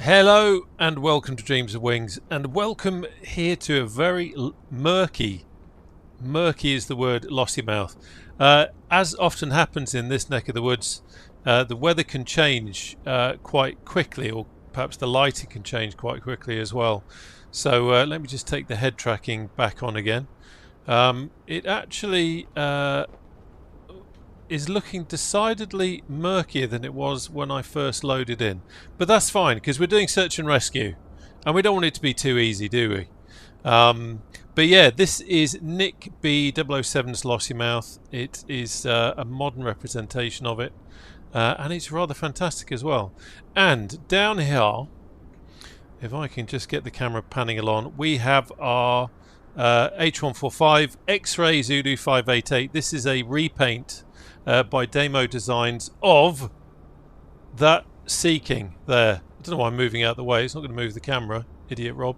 Hello and welcome to Dreams of Wings, and welcome here to a very murky is the word, Lossiemouth. As often happens in this neck of the woods, the weather can change quite quickly, or perhaps the lighting can change quite quickly as well. So let me just take the head tracking back on again. It actually is looking decidedly murkier than it was when I first loaded in. But that's fine, because we're doing search and rescue, and we don't want it to be too easy, do we? But yeah, this is Nick B007's Lossiemouth. It is a modern representation of it, and it's rather fantastic as well. And down here, if I can just get the camera panning along, we have our H145 X-Ray Zulu 588. This is a repaint by Demo Designs of that Sea King there. I don't know why I'm moving out of the way. It's not going to move the camera, idiot Rob.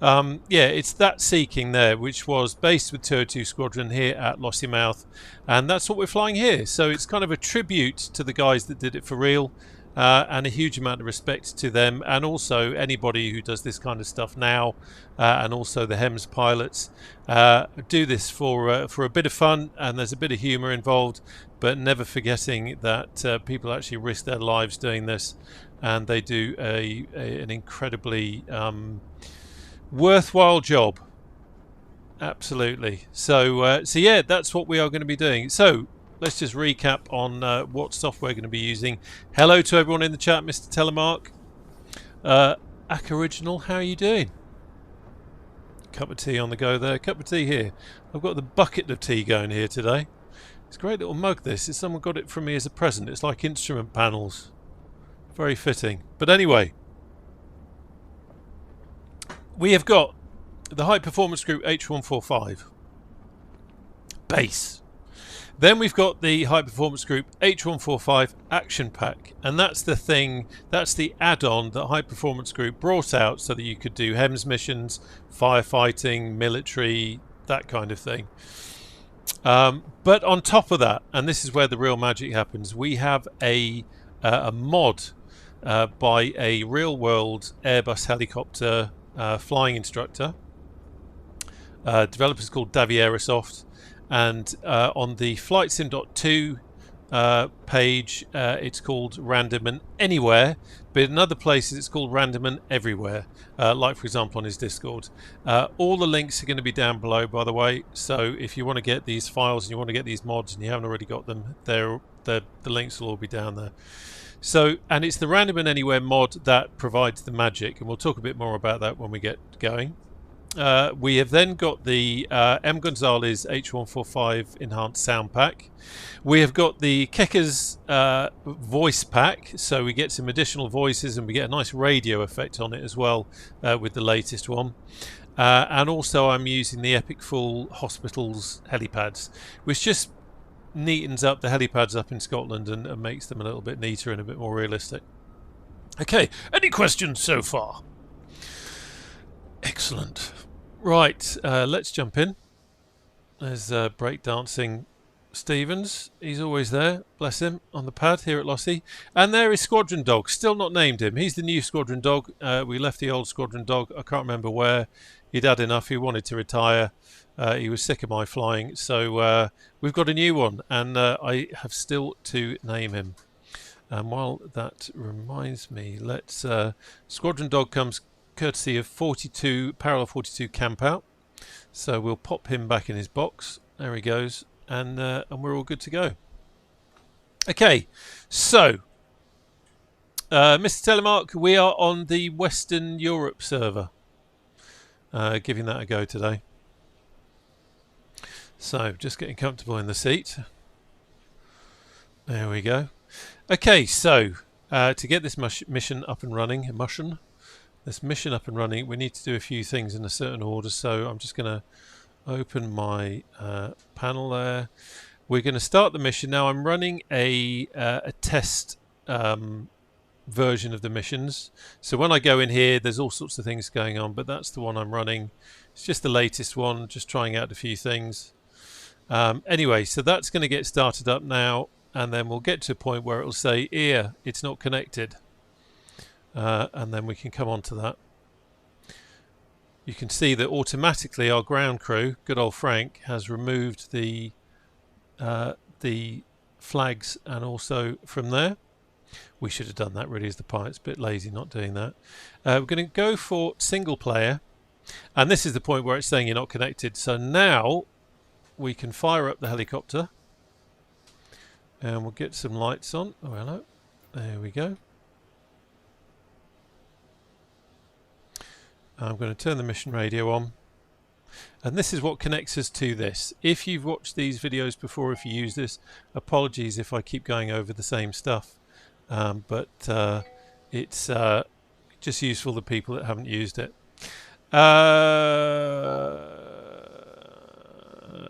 Yeah, it's that Sea King there, which was based with 202 Squadron here at Lossiemouth, and that's what we're flying here. So it's kind of a tribute to the guys that did it for real, and a huge amount of respect to them, and also anybody who does this kind of stuff now, and also the HEMS pilots do this for a bit of fun, and there's a bit of humour involved, but never forgetting that people actually risk their lives doing this, and they do an incredibly worthwhile job. Absolutely. So yeah, that's what we are going to be doing. So let's just recap on what software we're going to be using. Hello to everyone in the chat, Mr. Telemark. Ak Original, how are you doing? Cup of tea on the go there. Cup of tea here. I've got the bucket of tea going here today. It's a great little mug, this. Someone got it from me as a present. It's like instrument panels. Very fitting. But anyway, we have got the High Performance Group H145 base. Then we've got the High Performance Group H145 Action Pack, and that's the thing, that's the add-on that High Performance Group brought out so that you could do HEMS missions, firefighting, military, that kind of thing. But on top of that, and this is where the real magic happens, we have a mod by a real-world Airbus helicopter flying instructor. Developers called Davierosoft. And on the flightsim.2 page, it's called Random and Anywhere, but in other places it's called Random and Everywhere, like for example on his Discord. All the links are going to be down below, by the way, so if you want to get these files and you want to get these mods and you haven't already got them, the links will all be down there. So, and it's the Random and Anywhere mod that provides the magic, and we'll talk a bit more about that when we get going. We have then got the M. Gonzalez H145 Enhanced Sound Pack. We have got the Kekker's Voice Pack, so we get some additional voices and we get a nice radio effect on it as well with the latest one. And also I'm using the Epic Full Hospitals helipads, which just neatens up the helipads up in Scotland and makes them a little bit neater and a bit more realistic. Okay, any questions so far? Excellent. Right, let's jump in. There's breakdancing Stevens. He's always there, bless him, on the pad here at Lossie. And there is Squadron Dog. Still not named him. He's the new Squadron Dog. We left the old Squadron Dog. I can't remember where. He'd had enough. He wanted to retire. He was sick of my flying. So we've got a new one, and I have still to name him. And while that reminds me, let's Squadron Dog comes courtesy of 42 parallel 42 camp out, so we'll pop him back in his box. There he goes, and we're all good to go. Okay, so Mr. Telemark, we are on the Western Europe server, giving that a go today. So just getting comfortable in the seat. There we go. Okay, so to get this mission up and running, we need to do a few things in a certain order, so I'm just going to open my panel there. We're going to start the mission. Now I'm running a test version of the missions, so when I go in here there's all sorts of things going on, but that's the one I'm running. It's just the latest one, just trying out a few things. Anyway, so that's going to get started up now, and then we'll get to a point where it will say, here, it's not connected. and then we can come on to that. You can see that automatically our ground crew, good old Frank, has removed the flags, and also from there. We should have done that really as the pilot's a bit lazy not doing that. We're going to go for single player, and this is the point where it's saying you're not connected. So now we can fire up the helicopter and we'll get some lights on. Oh, hello. There we go. I'm going to turn the mission radio on, and this is what connects us to this. If you've watched these videos before, if you use this, apologies if I keep going over the same stuff, but it's just useful to people that haven't used it.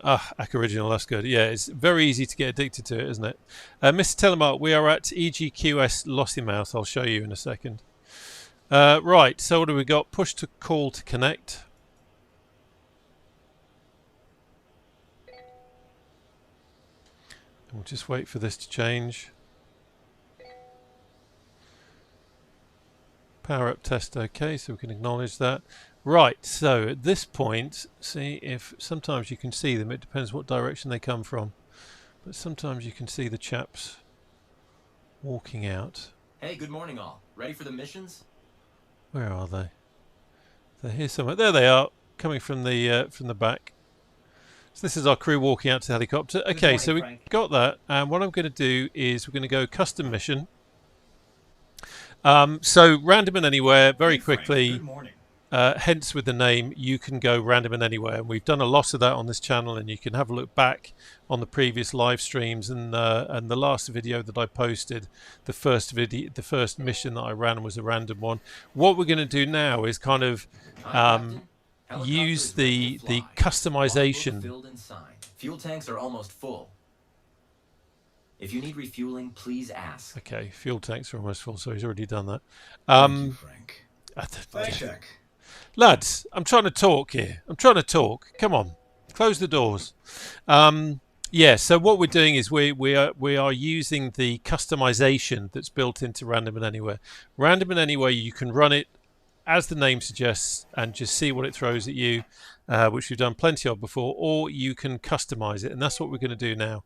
Ack Original, that's good. Yeah, it's very easy to get addicted to it, isn't it? Mr. Telemark, we are at EGQS Lossiemouth. I'll show you in a second. Right, so what do we got? Push to call to connect. We'll just wait for this to change. Power up test, okay, so we can acknowledge that. Right, so at this point, see if sometimes you can see them. It depends what direction they come from. But sometimes you can see the chaps walking out. Hey, good morning all. Ready for the missions? Where are they? They're here somewhere. There they are, coming from the back. So this is our crew walking out to the helicopter. Okay, so we've got that, and what I'm going to do is we're going to go custom mission. So random and anywhere, very quickly. Good morning. Hence with the name, you can go random and anywhere, and we've done a lot of that on this channel, and you can have a look back on the previous live streams and the last video that I posted. The first mission that I ran was a random one. What we're going to do now is kind of use the customization. Fuel tanks are almost full. If you need refueling, please ask. Okay, fuel tanks are almost full, so he's already done that. Thank you, Frank. Check. Lads, I'm trying to talk here. I'm trying to talk. Come on, close the doors. Yeah. So what we're doing is we are using the customization that's built into Random and Anywhere. Random and Anywhere, you can run it as the name suggests and just see what it throws at you, which we've done plenty of before, or you can customize it, and that's what we're going to do now.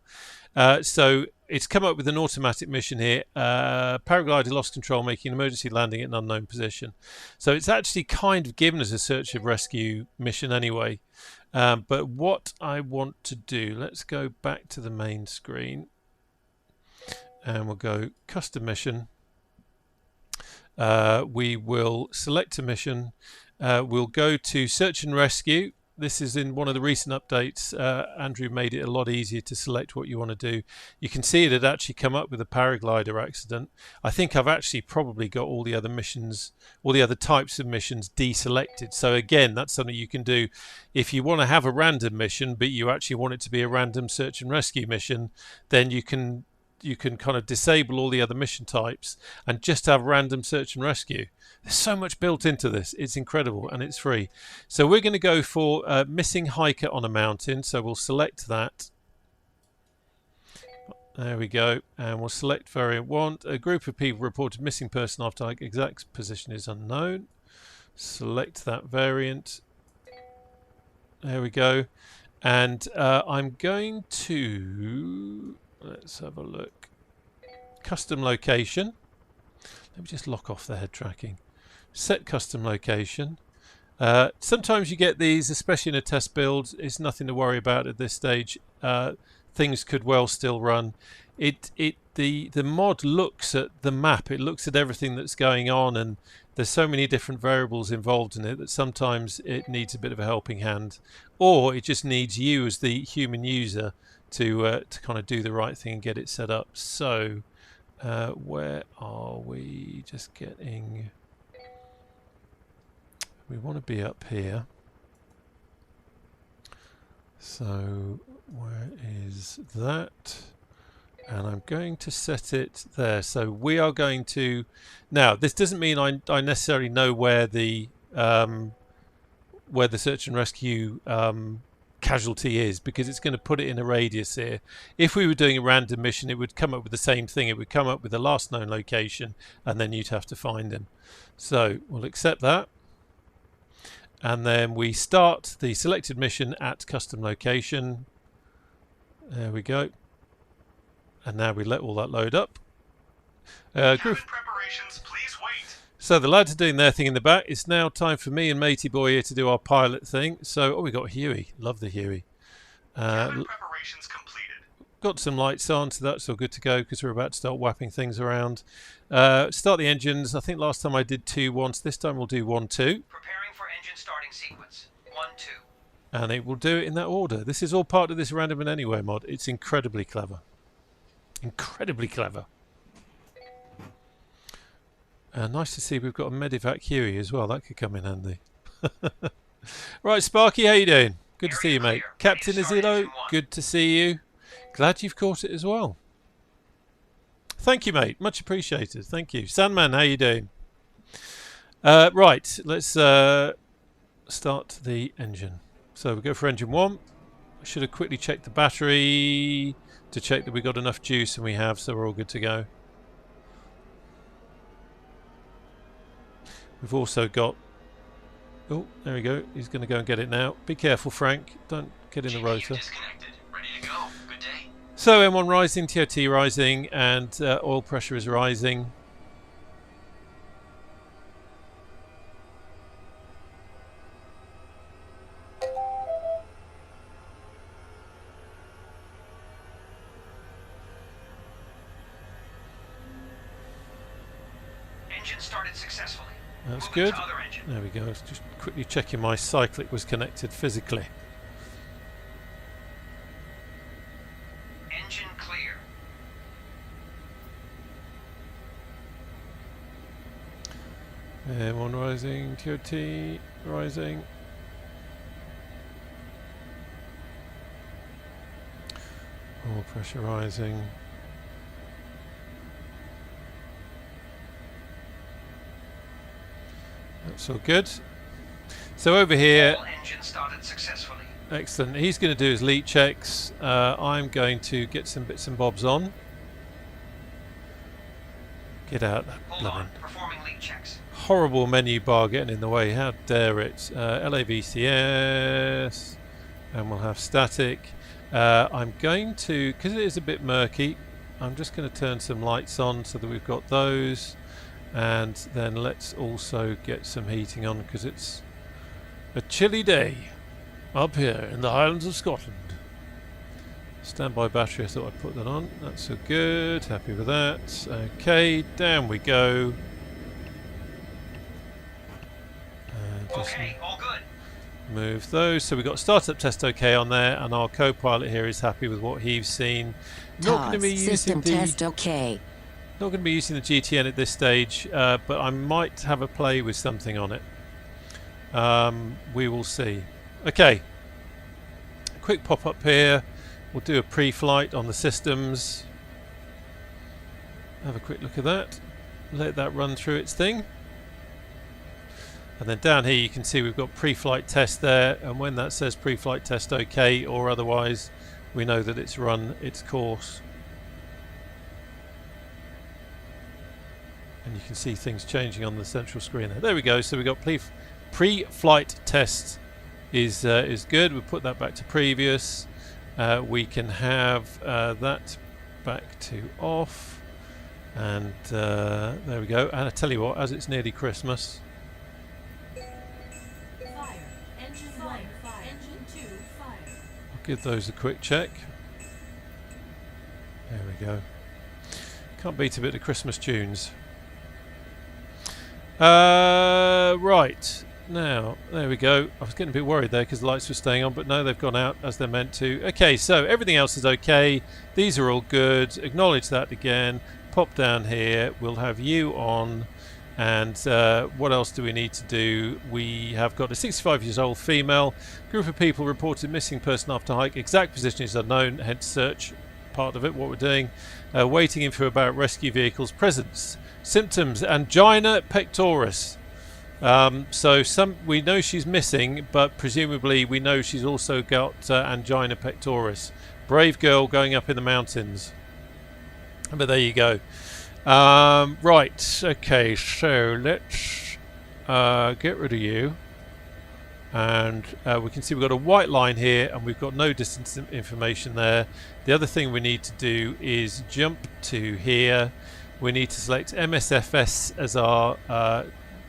So it's come up with an automatic mission here. Paraglider lost control, making an emergency landing at an unknown position. So it's actually kind of given us a search and rescue mission anyway. But what I want to do, let's go back to the main screen and we'll go custom mission. We will select a mission. We'll go to search and rescue. This is in one of the recent updates. Andrew made it a lot easier to select what you want to do. You can see it had actually come up with a paraglider accident. I think I've actually probably got all the other missions, all the other types of missions deselected. So again, that's something you can do if you want to have a random mission, but you actually want it to be a random search and rescue mission. Then you can kind of disable all the other mission types and just have random search and rescue. There's so much built into this. It's incredible, and it's free. So we're going to go for missing hiker on a mountain. So we'll select that. There we go. And we'll select variant 1. A group of people reported missing person after hike. Exact position is unknown. Select that variant. There we go. And I'm going to... Let's have a look. Custom location. Let me just lock off the head tracking. Set custom location. Sometimes you get these, especially in a test build. It's nothing to worry about at this stage. Things could well still run. The mod looks at the map. It looks at everything that's going on, and there's so many different variables involved in it that sometimes it needs a bit of a helping hand, or it just needs you as the human user to kind of do the right thing and get it set up. So where are we? Just getting... We want to be up here. So where is that? And I'm going to set it there. So we are going to... Now, this doesn't mean I necessarily know where the search and rescue Casualty is, because it's going to put it in a radius here. If we were doing a random mission, it would come up with the same thing. It would come up with the last known location, and then you'd have to find him. So we'll accept that. And then we start the selected mission at custom location. There we go. And now we let all that load up. Group preparations, please wait. So the lads are doing their thing in the back. It's now time for me and Matey Boy here to do our pilot thing. So, we got Huey. Love the Huey. Preparations completed. Got some lights on, so that's all good to go because we're about to start whapping things around. Start the engines. I think last time I did 2 once. This time we'll do 1 2. Preparing for engine starting sequence. 1 2. And it will do it in that order. This is all part of this Random and Anywhere mod. It's incredibly clever. Incredibly clever. Nice to see we've got a Medivac Huey as well. That could come in handy. Right, Sparky, how you doing? Good to see you, mate. Captain Azilo, good to see you. Glad you've caught it as well. Thank you, mate. Much appreciated. Thank you. Sandman, how you doing? Right, let's start the engine. So we go for engine 1. I should have quickly checked the battery to check that we got enough juice, and we have, so we're all good to go. We've also got... Oh, there we go. He's going to go and get it now. Be careful, Frank. Don't get in the rotor. Ready to go. Good day. So M1 rising, TOT rising, and oil pressure is rising. Engine started successfully. That's Moving good. to other engine. There we go. I was just quickly checking my cyclic was connected physically. Engine clear. M1 rising, TOT rising. Oil pressure rising. That's all good. So over here, All engine started successfully. excellent. He's going to do his leak checks. I'm going to get some bits and bobs on. Get out that Hold blooming on. Performing leak checks. horrible menu bar getting in the way. How dare it? LAVCS, and we'll have static. I'm going to, because it is a bit murky, I'm just going to turn some lights on so that we've got those. And then let's also get some heating on because it's a chilly day up here in the Highlands of Scotland. Standby battery, I thought I'd put that on. That's so good. Happy with that. Okay, down we go. Okay, all good. Move those. So we've got startup test okay on there, and our co-pilot here is happy with what he's seen. Not going to be using system test okay. Not going to be using the GTN at this stage, but I might have a play with something on it. We will see. Okay, a quick pop up here. We'll do a pre-flight on the systems. Have a quick look at that. Let that run through its thing. And then down here you can see we've got pre-flight test there, and when that says pre-flight test okay or otherwise, we know that it's run its course. And you can see things changing on the central screen there. There we go. So we got pre-flight test is good. We'll put that back to previous. We can have that back to off, and there we go. And I tell you what, as it's nearly Christmas, Fire. Engine 1 fire. Engine 2 fire. I'll give those a quick check. There we go. Can't beat a bit of Christmas tunes. Right, now, there we go. I was getting a bit worried there because the lights were staying on, but no, they've gone out as they're meant to. Okay, so everything else is okay. These are all good. Acknowledge that again. Pop down here. We'll have you on. And what else do we need to do? We have got a 65-year-old female. Group of people reported missing person after hike. Exact position is unknown, hence search part of it, what we're doing. Waiting in for about rescue vehicles. Presence. Symptoms, angina pectoris. So we know she's missing, but presumably we know she's also got angina pectoris. Brave girl going up in the mountains. But there you go. Right, okay, so let's get rid of you. And we can see we've got a white line here and we've got no distance information there. The other thing we need to do is jump to here. We need to select MSFS as our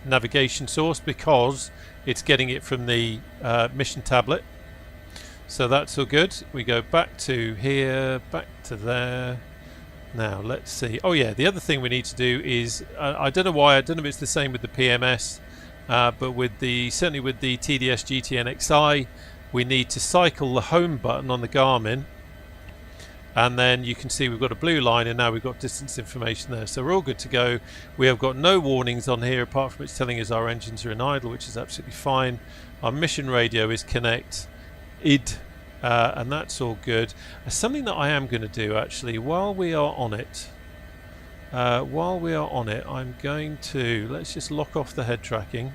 navigation source because it's getting it from the mission tablet. So that's all good. We go back to here, back to there. Now let's see. Oh yeah, the other thing we need to do is I don't know why, I don't know if it's the same with the PMS, but with certainly with the TDS GTN XI, we need to cycle the home button on the Garmin, and then you can see we've got a blue line and now we've got distance information there. So we're all good to go. We have got no warnings on here apart from it's telling us our engines are in idle, which is absolutely fine. Our mission radio is connect id. And that's all good. Something that I am going to do actually while we are on it, I'm going to, let's just lock off the head tracking.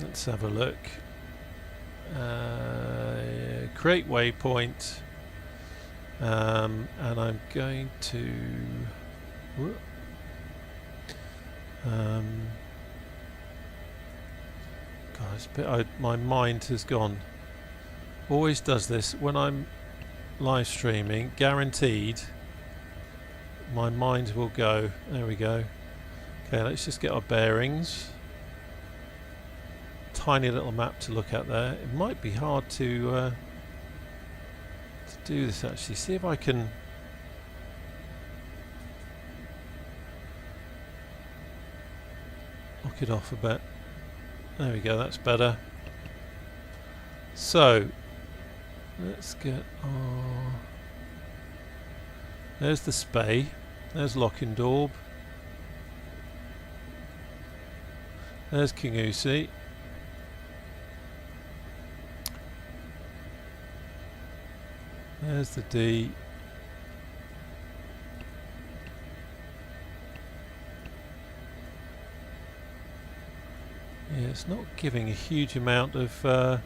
Let's have a look. Create waypoint, and I'm going to guys, my mind has gone. Always does this when I'm live streaming. Guaranteed, my mind will go. There we go. Okay, let's just get our bearings. Tiny little map to look at there. It might be hard to do this actually. See if I can. Lock it off a bit. There we go, that's better. So let's get our, there's the Spey, there's Lockendorb, there's Kingussie, there's the D, yeah, it's not giving a huge amount of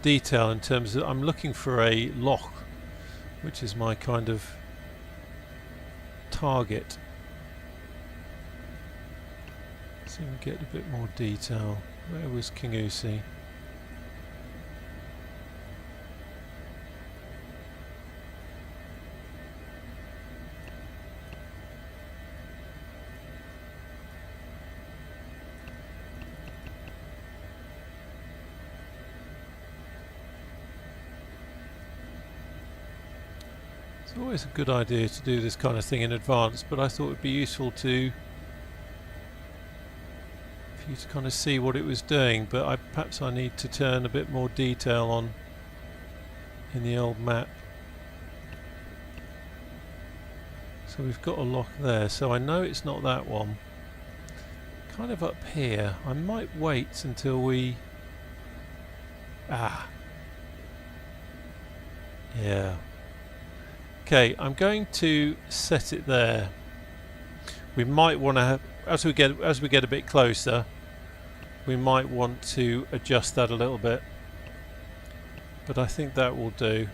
detail in terms of, I'm looking for a lock, which is my kind of target. See if we get a bit more detail. Where was Kingussie? It's always a good idea to do this kind of thing in advance, but I thought it would be useful for you to kind of see what it was doing, but perhaps I need to turn a bit more detail on in the old map. So we've got a lock there, so I know it's not that one. Kind of up here. I might wait until we... yeah. Okay, I'm going to set it there. We might want to have, as we get a bit closer, we might want to adjust that a little bit, but I think that will do.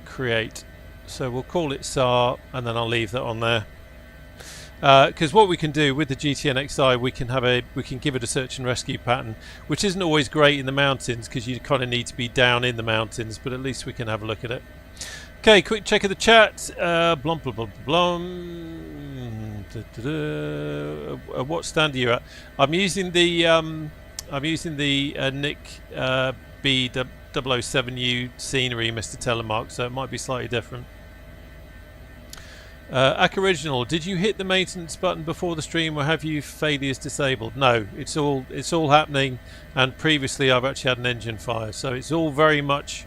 Create. So we'll call it SAR, and then I'll leave that on there. Because what we can do with the GTN XI, we can give it a search and rescue pattern, which isn't always great in the mountains because you kind of need to be down in the mountains, but at least we can have a look at it. Okay, quick check of the chat. Blum blum blum blum. What stand are you at? I'm using the Nick B007U scenery, Mr. Telemark, so it might be slightly different. Ac Original, did you hit the maintenance button before the stream, or have you failures disabled? No, it's all happening, and previously I've actually had an engine fire, so it's all very much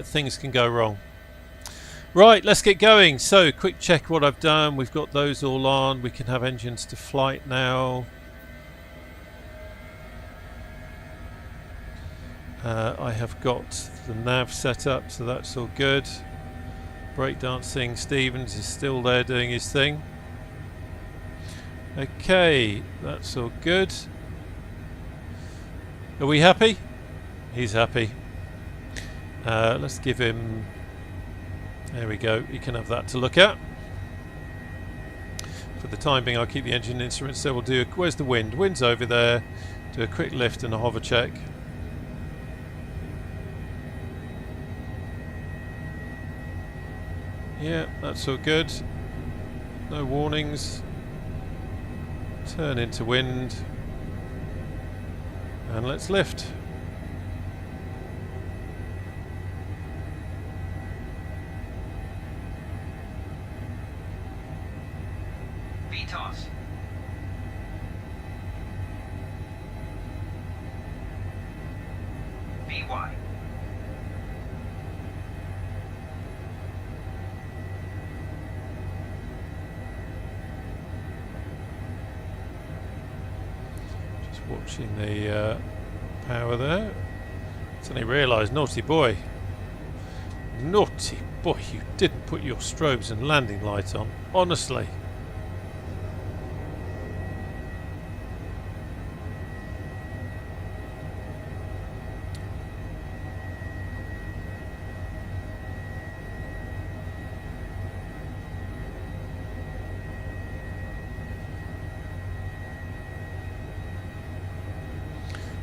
things can go wrong. Right, let's get going. So, quick check what I've done. We've got those all on. We can have engines to flight now. I have got the nav set up, so that's all good. Breakdancing Stevens is still there doing his thing. Okay, that's all good. Are we happy? He's happy. Let's give him... There we go, he can have that to look at. For the time being, I'll keep the engine instruments, so we'll do... Where's the wind? Wind's over there. Do a quick lift and a hover check. Yeah, that's all good. No warnings. Turn into wind. And let's lift. VTOS. VY. Just watching the power there. Suddenly realised, naughty boy, you didn't put your strobes and landing light on. Honestly.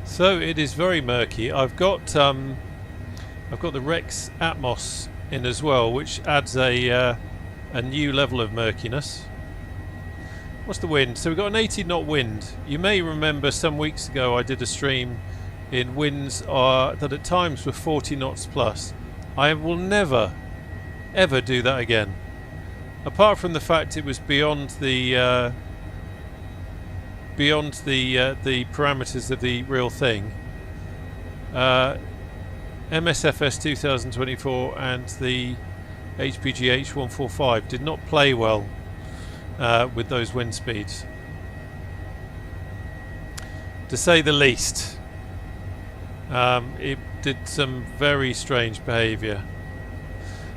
So it is very murky. I've got the Rex Atmos in as well, which adds a new level of murkiness. What's the wind? So we've got an 80 knot wind. You may remember some weeks ago I did a stream in winds that at times were 40 knots plus. I will never ever do that again. Apart from the fact it was beyond the parameters of the real thing. MSFS 2024 and the HPG H145 did not play well with those wind speeds, to say the least. It did some very strange behaviour.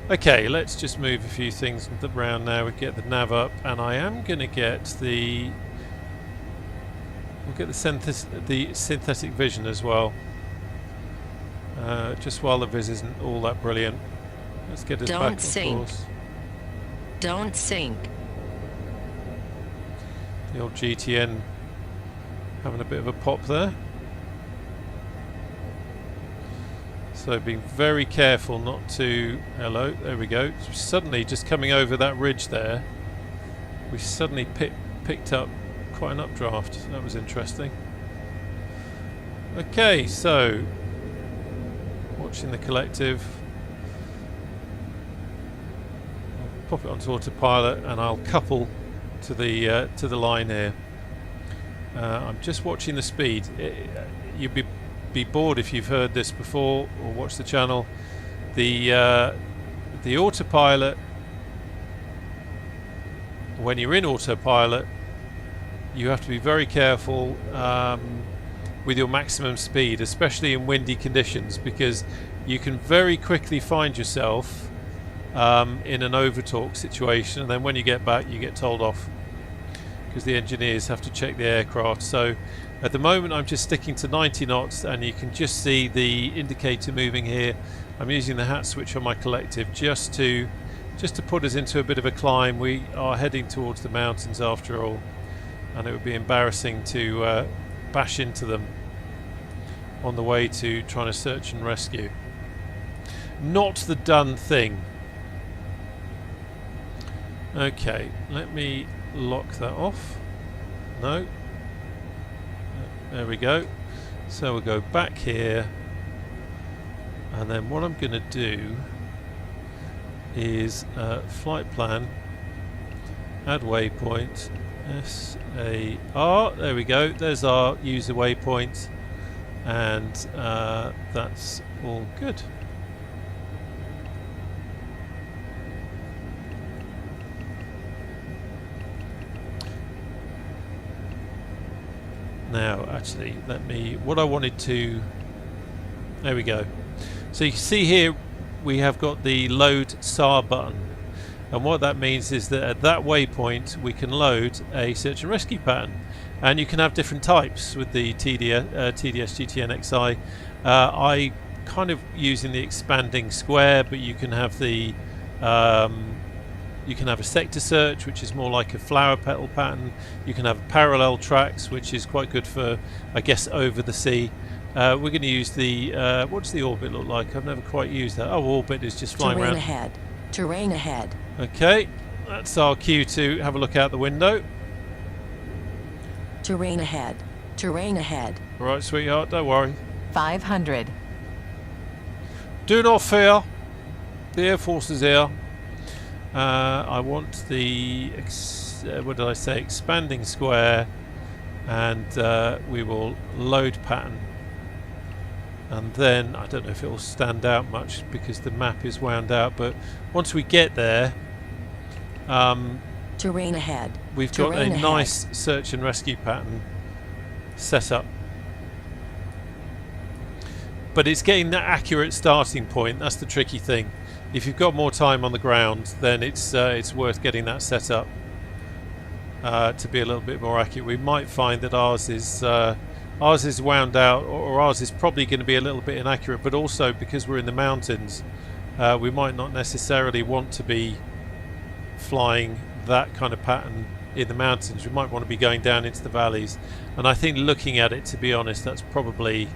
Okay, let's just move a few things around now. We get the nav up, and I am going to get the... We'll get the synthetic vision as well. Just while the viz isn't all that brilliant. Let's get us back on course. Don't sink. The old GTN having a bit of a pop there. So being very careful not to... Hello, there we go. Suddenly, just coming over that ridge there, we suddenly picked up quite an updraft. That was interesting. Okay, so watching the collective. I'll pop it onto autopilot and I'll couple to the line here. I'm just watching the speed. You'd be bored if you've heard this before or watched the channel. The autopilot, when you're in autopilot, you have to be very careful with your maximum speed, especially in windy conditions, because you can very quickly find yourself in an overtorque situation, and then when you get back you get told off because the engineers have to check the aircraft. So at the moment I'm just sticking to 90 knots, and you can just see the indicator moving here. I'm using the hat switch on my collective just to put us into a bit of a climb. We are heading towards the mountains after all, and it would be embarrassing to bash into them on the way to trying to search and rescue. Not the done thing. Okay, let me lock that off. No. There we go. So we'll go back here, and then what I'm going to do is flight plan, add waypoint, SAR, there we go, there's our user waypoint, and that's all good. Now actually what I wanted to, there we go. So you can see here we have got the load SAR button, and what that means is that at that waypoint we can load a search and rescue pattern, and you can have different types with the TDS GTN XI. I kind of using the expanding square, but you can have the you can have a sector search, which is more like a flower petal pattern. You can have parallel tracks, which is quite good for, I guess, over the sea. We're going to use the what does the orbit look like? I've never quite used that. Oh, orbit is just flying Terrain around. ahead. Terrain ahead. Okay, that's our cue to have a look out the window. Terrain ahead. Terrain ahead. All right, sweetheart, don't worry. 500. Do not fear. The Air Force is here. I want the what did I say? Expanding square, and we will load pattern. And then I don't know if it will stand out much because the map is wound out. But once we get there, Terrain ahead. we've got a Terrain ahead. nice search and rescue pattern set up. But it's getting that accurate starting point. That's the tricky thing. If you've got more time on the ground, then it's worth getting that set up to be a little bit more accurate. We might find that ours is wound out, or ours is probably going to be a little bit inaccurate. But also because we're in the mountains, we might not necessarily want to be flying that kind of pattern in the mountains. We might want to be going down into the valleys. And I think looking at it, to be honest, that's probably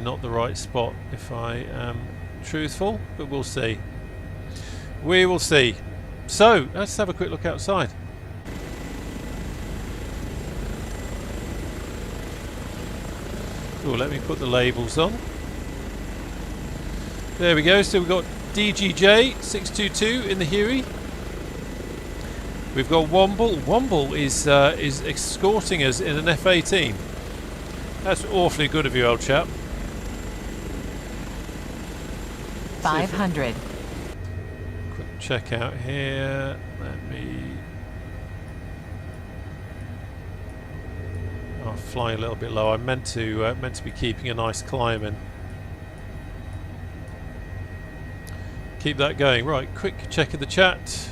not the right spot, if I am truthful, but we'll see. We will see. So let's have a quick look outside. Oh, let me put the labels on. There we go. So we've got DGJ 622 in the Huey. We've got Womble. Womble is escorting us in an F-18. That's awfully good of you, old chap. 500. Quick check out here. Let me. Oh, flying a little bit low. I meant to be keeping a nice climb in. Keep that going. Right, quick check of the chat.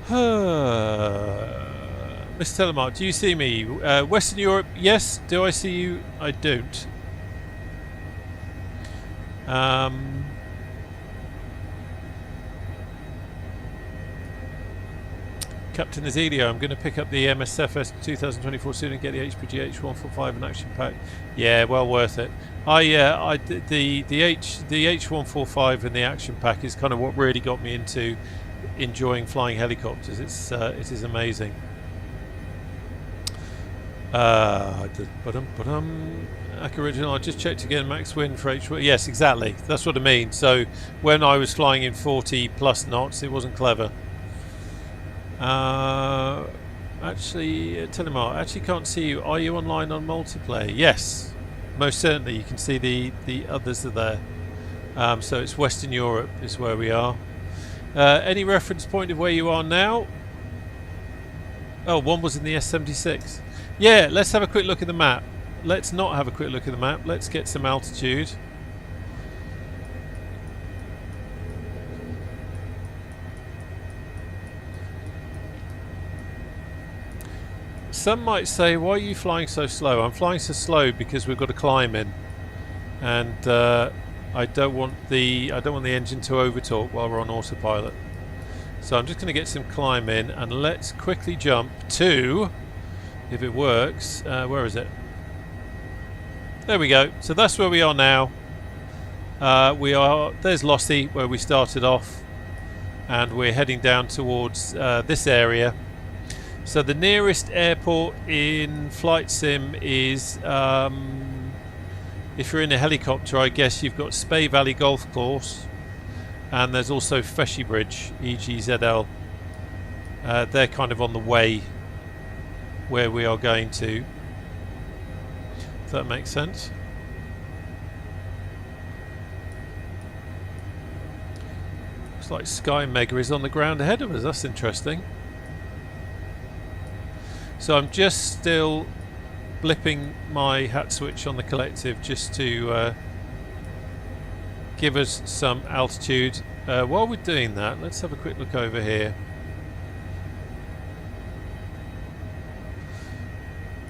Mr. Telemark, do you see me? Western Europe, yes. Do I see you? I don't. Captain Azilio, I'm going to pick up the MSFS 2024 soon and get the HPG H145 and action pack. Yeah, well worth it. The H145 and the action pack is kind of what really got me into enjoying flying helicopters. It is amazing. Original. I just checked again. Max wind for H1. Yes, exactly. That's what I mean. So when I was flying in 40 plus knots, it wasn't clever. Actually, Telemark, I actually can't see you. Are you online on multiplayer? Yes, most certainly. You can see the others are there. So it's Western Europe is where we are. Any reference point of where you are now? Oh, one was in the S76. Yeah, let's have a quick look at the map. Let's not have a quick look at the map. Let's get some altitude. Some might say, why are you flying so slow? I'm flying so slow because we've got to climb in, and I don't want the engine to overtalk while we're on autopilot. So I'm just going to get some climb in, and let's quickly jump to, if it works, where is it? There we go. So that's where we are now. There's Lossie where we started off, and we're heading down towards this area. So the nearest airport in Flight Sim is, if you're in a helicopter, I guess you've got Spey Valley Golf Course, and there's also Feshy Bridge, EGZL. They're kind of on the way where we are going to. If that makes sense. Looks like Sky Mega is on the ground ahead of us. That's interesting. So I'm just still blipping my hat switch on the collective just to give us some altitude. While we're doing that, let's have a quick look over here.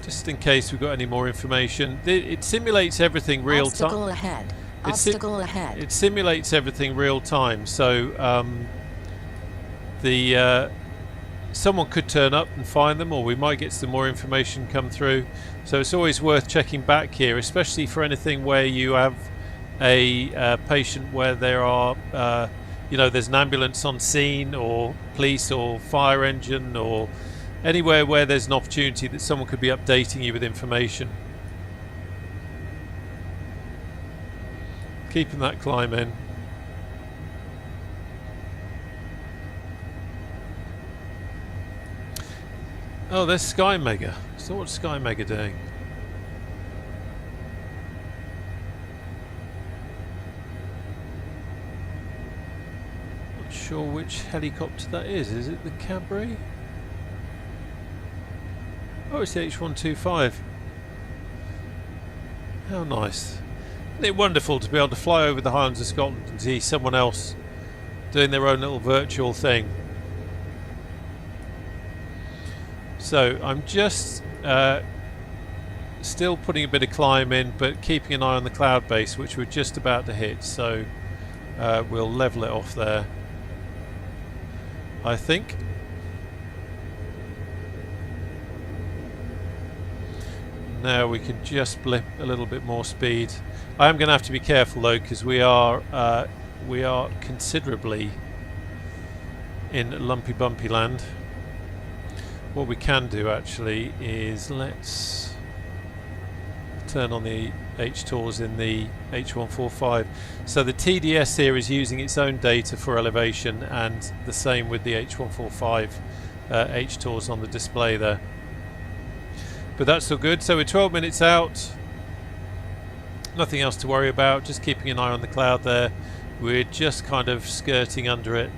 Just in case we've got any more information. It simulates everything real time. Obstacle ahead. Obstacle ahead. It simulates everything real time. So someone could turn up and find them, or we might get some more information come through. So it's always worth checking back here, especially for anything where you have a patient where there are, you know, there's an ambulance on scene, or police or fire engine, or anywhere where there's an opportunity that someone could be updating you with information. Keeping that climb in. Oh, there's Sky Mega. So what's Sky Mega doing? Not sure which helicopter that is. Is it the Cabri? Oh, it's the H145. How nice. Isn't it wonderful to be able to fly over the Highlands of Scotland and see someone else doing their own little virtual thing? So I'm just still putting a bit of climb in, but keeping an eye on the cloud base, which we're just about to hit. So we'll level it off there, I think. Now we can just blip a little bit more speed. I am going to have to be careful though, because we are considerably in lumpy bumpy land. What we can do actually is let's turn on the HTORs in the H145. So the TDS here is using its own data for elevation, and the same with the H145 HTORs on the display there. But that's all good. So we're 12 minutes out. Nothing else to worry about. Just keeping an eye on the cloud there. We're just kind of skirting under it.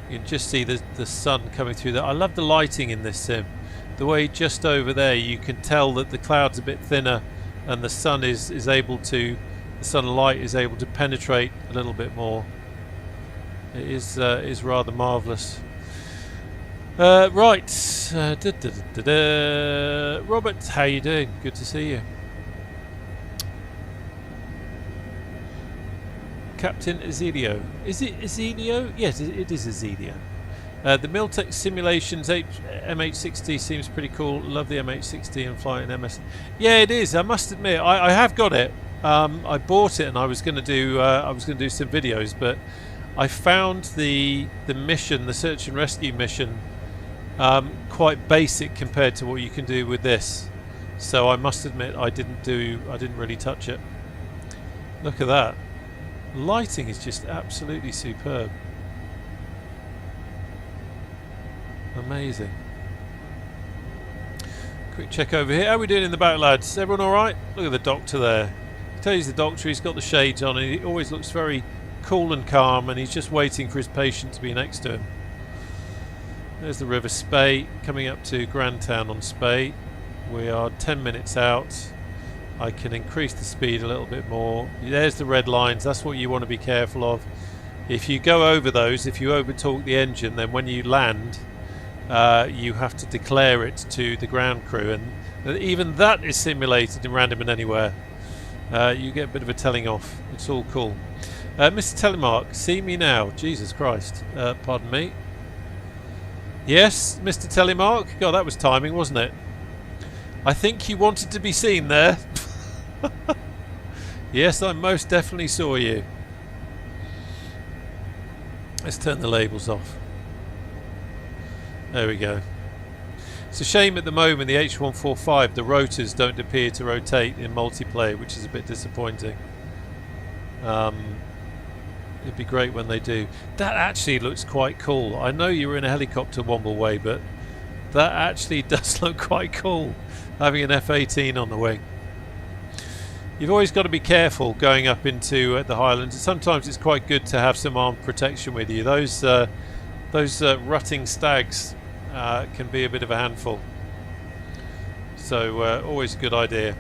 You can just see the sun coming through there. I love the lighting in this sim. The way just over there you can tell that the cloud's a bit thinner and the sun is able to, the sunlight is able to penetrate a little bit more. It is rather marvellous. Right, Robert, how you doing? Good to see you. Captain Azilio. Is it Azilio? Yes, it is Azilio. The Miltech Simulations MH60 seems pretty cool. Love the MH60 and flying MS. Yeah, it is. I must admit, I have got it. I bought it and I was going to do some videos, but I found the mission, the search and rescue mission, quite basic compared to what you can do with this. So I must admit, I didn't really touch it. Look at that. Lighting is just absolutely superb. Amazing. Quick check over here. How are we doing in the back, lads? Everyone alright? Look at the doctor there. I tell you, he's the doctor. He's got the shades on and he always looks very cool and calm, and he's just waiting for his patient to be next to him. There's the River Spey, coming up to Grandtown on Spey. We are 10 minutes out. I can increase the speed a little bit more. There's the red lines. That's what you want to be careful of. If you go over those, if you over torque the engine, then when you land, you have to declare it to the ground crew, and even that is simulated in Random and Anywhere. You get a bit of a telling off. It's all cool. Mr. Telemark, see me now. Jesus Christ. Pardon me. Yes, Mr. Telemark. God, that was timing, wasn't it? I think you wanted to be seen there. Yes, I most definitely saw you. Let's turn the labels off. There we go. It's a shame at the moment the H145, the rotors don't appear to rotate in multiplayer, which is a bit disappointing. It'd be great when they do. That actually looks quite cool. I know you were in a helicopter Womble way, but that actually does look quite cool, having an F-18 on the wing. You've always got to be careful going up into the Highlands. Sometimes it's quite good to have some armed protection with you. Those rutting stags can be a bit of a handful. So always a good idea.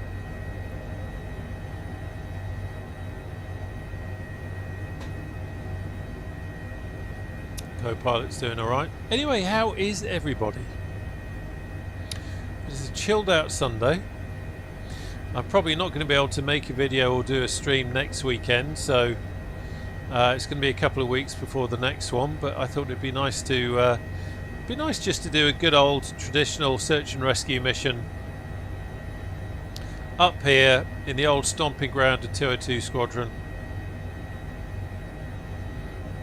Co-pilot's doing alright. Anyway, how is everybody? It's a chilled out Sunday. I'm probably not going to be able to make a video or do a stream next weekend, so it's going to be a couple of weeks before the next one, but I thought it'd be nice to just to do a good old traditional search and rescue mission up here in the old stomping ground of 202 Squadron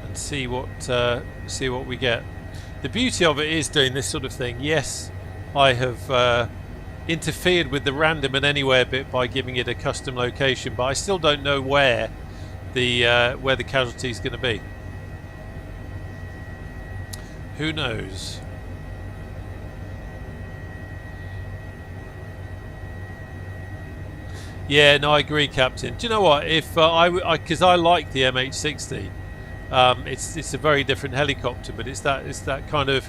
and see what we get. The beauty of it is doing this sort of thing. Yes, I have interfered with the random and anywhere bit by giving it a custom location, but I still don't know where the casualty is going to be. Who knows? Yeah, no, I agree, Captain. Do you know what? If because I like the MH60, it's a very different helicopter, but it's that kind of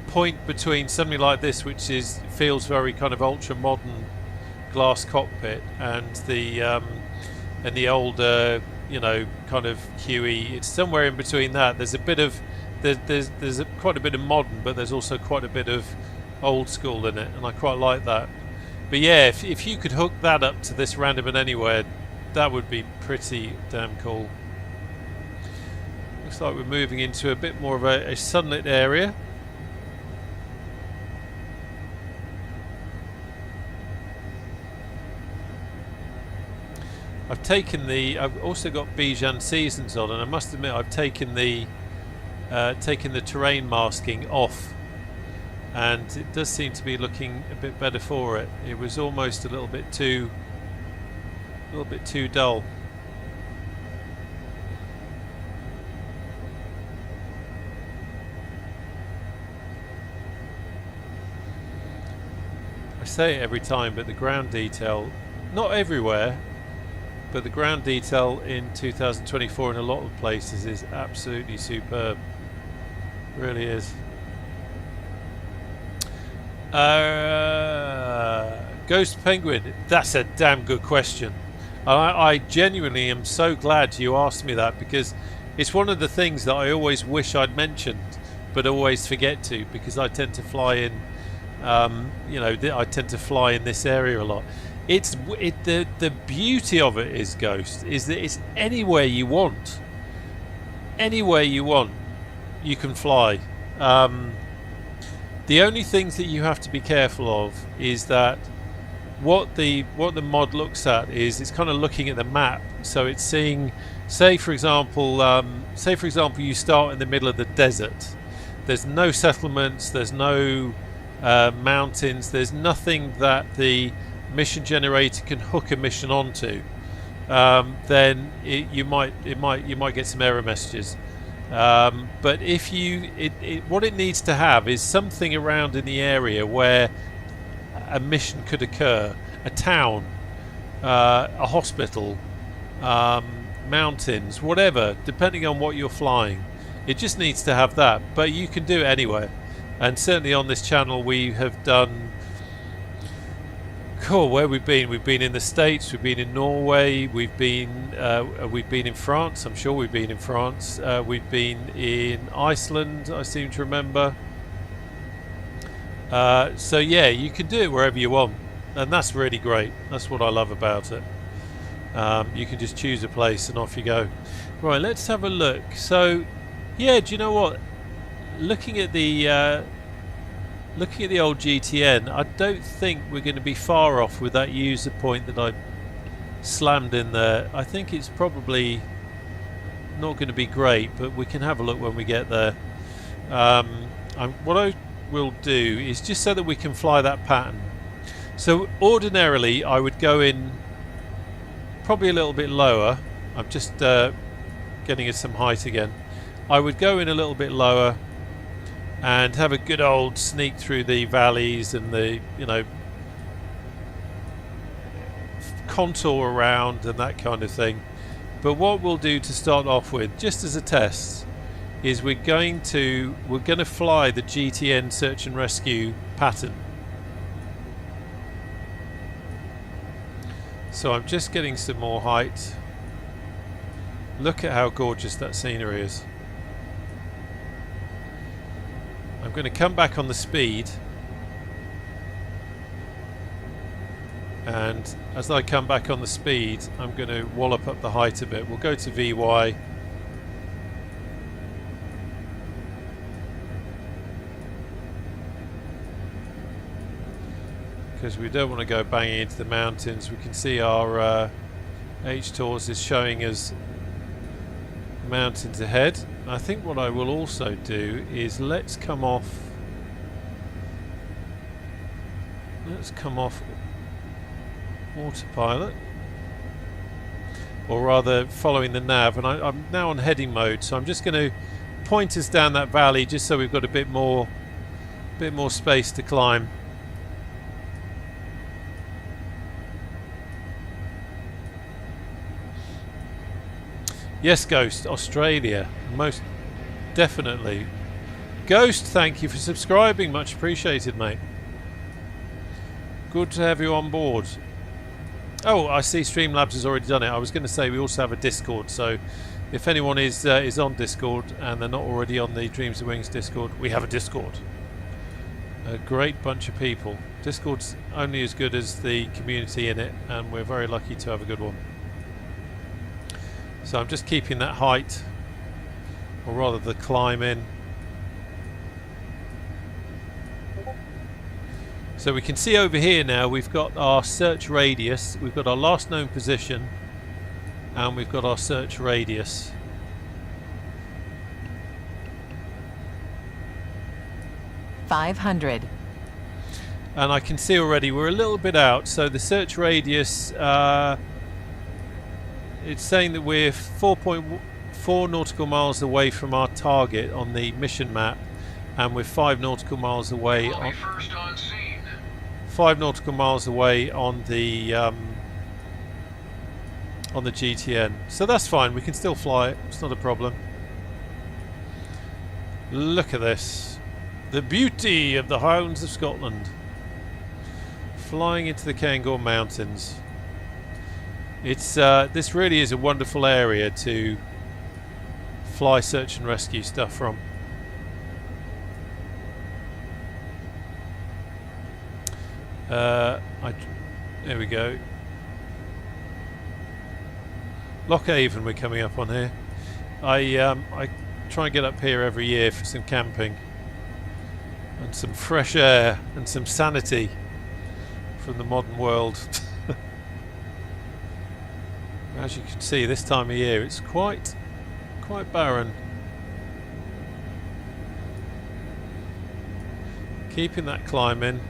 point between something like this, which feels very kind of ultra modern glass cockpit, and the older, you know, kind of Huey. It's somewhere in between that. There's a bit of there's quite a bit of modern, but there's also quite a bit of old school in it, and I quite like that. But yeah, if you could hook that up to this random and anywhere, that would be pretty damn cool. Looks like we're moving into a bit more of a sunlit area. I've also got Bijan Seasons on, and I must admit I've taken the terrain masking off, and it does seem to be looking a bit better for it. It was almost a little bit too dull. I say it every time, but the ground detail, not everywhere, but the ground detail in 2024 in a lot of places is absolutely superb. Really is. Ghost Penguin, that's a damn good question. I genuinely am so glad you asked me that, because it's one of the things that I always wish I'd mentioned but always forget to, because I tend to fly in I tend to fly in this area a lot. The beauty of it is, Ghost, is that it's anywhere you want. Anywhere you want, you can fly. The only things that you have to be careful of is that what the mod looks at is it's kind of looking at the map. So it's seeing, say for example, you start in the middle of the desert. There's no settlements. There's no mountains. There's nothing that the mission generator can hook a mission onto. Then you might get some error messages. But if what it needs to have is something around in the area where a mission could occur, a town, a hospital, mountains, whatever, depending on what you're flying. It just needs to have that, but you can do it anywhere. And certainly on this channel we have done, cool, where we've been in the States, we've been in Norway, we've been in France. I'm sure we've been in France. We've been in Iceland, I seem to remember. So yeah, you can do it wherever you want, and that's really great. That's what I love about it. You can just choose a place and off you go. Right, let's have a look. So yeah, do you know what? Looking at the old GTN, I don't think we're going to be far off with that user point that I slammed in there. I think it's probably not going to be great, but we can have a look when we get there. What I will do is, just so that we can fly that pattern. So ordinarily I would go in probably a little bit lower. I'm just getting at some height again. I would go in a little bit lower and have a good old sneak through the valleys and the, contour around and that kind of thing. But what we'll do to start off with, just as a test, is we're going to fly the GTN search and rescue pattern. So I'm just getting some more height. Look at how gorgeous that scenery is. I'm going to come back on the speed, and as I come back on the speed I'm going to wallop up the height a bit. We'll go to VY. Because we don't want to go banging into the mountains. We can see our HTORS is showing us mountains ahead. I think what I will also do is let's come off autopilot, or rather following the nav, and I'm now on heading mode, so I'm just going to point us down that valley just so we've got a bit more space to climb. Yes, Ghost, Australia, most definitely. Ghost, thank you for subscribing, much appreciated, mate. Good to have you on board. Oh, I see Streamlabs has already done it. I was going to say we also have a Discord, so if anyone is on Discord and they're not already on the Dreams of Wings Discord, we have a Discord. A great bunch of people. Discord's only as good as the community in it, and we're very lucky to have a good one. So I'm just keeping that height, or rather the climb in. So we can see over here now we've got our search radius, we've got our last known position, and we've got our search radius. .500. And I can see already we're a little bit out, so the search radius, it's saying that we're 4.4 nautical miles away from our target on the mission map, and we're 5 nautical miles away on, 5 nautical miles away on the GTN. So that's fine, we can still fly it, it's not a problem. Look at this. The beauty of the Highlands of Scotland. Flying into the Cairngorm Mountains. It's this really is a wonderful area to fly search and rescue stuff from. There we go. Lockhaven we're coming up on here. I try and get up here every year for some camping and some fresh air and some sanity from the modern world. As you can see, this time of year it's quite barren. Keeping that climb in.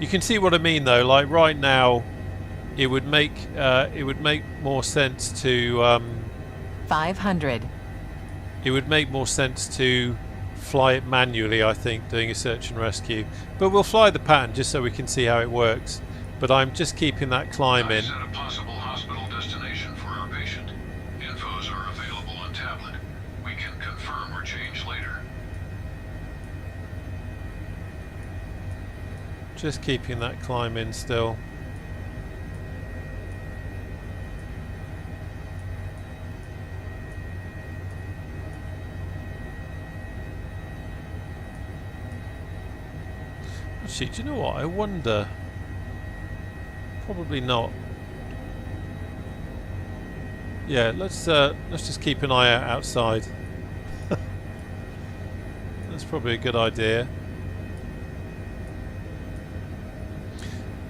You can see what I mean though, like right now it would make more sense to 500. It would make more sense to fly it manually, I think, doing a search and rescue. But we'll fly the pattern just so we can see how it works. But I'm just keeping that climb in. Set a possible hospital destination for our patient. Infos are available on tablet. We can confirm or change later. Just keeping that climb in still. Actually, do you know what? I wonder. Probably not. Yeah, let's just keep an eye out outside. That's probably a good idea.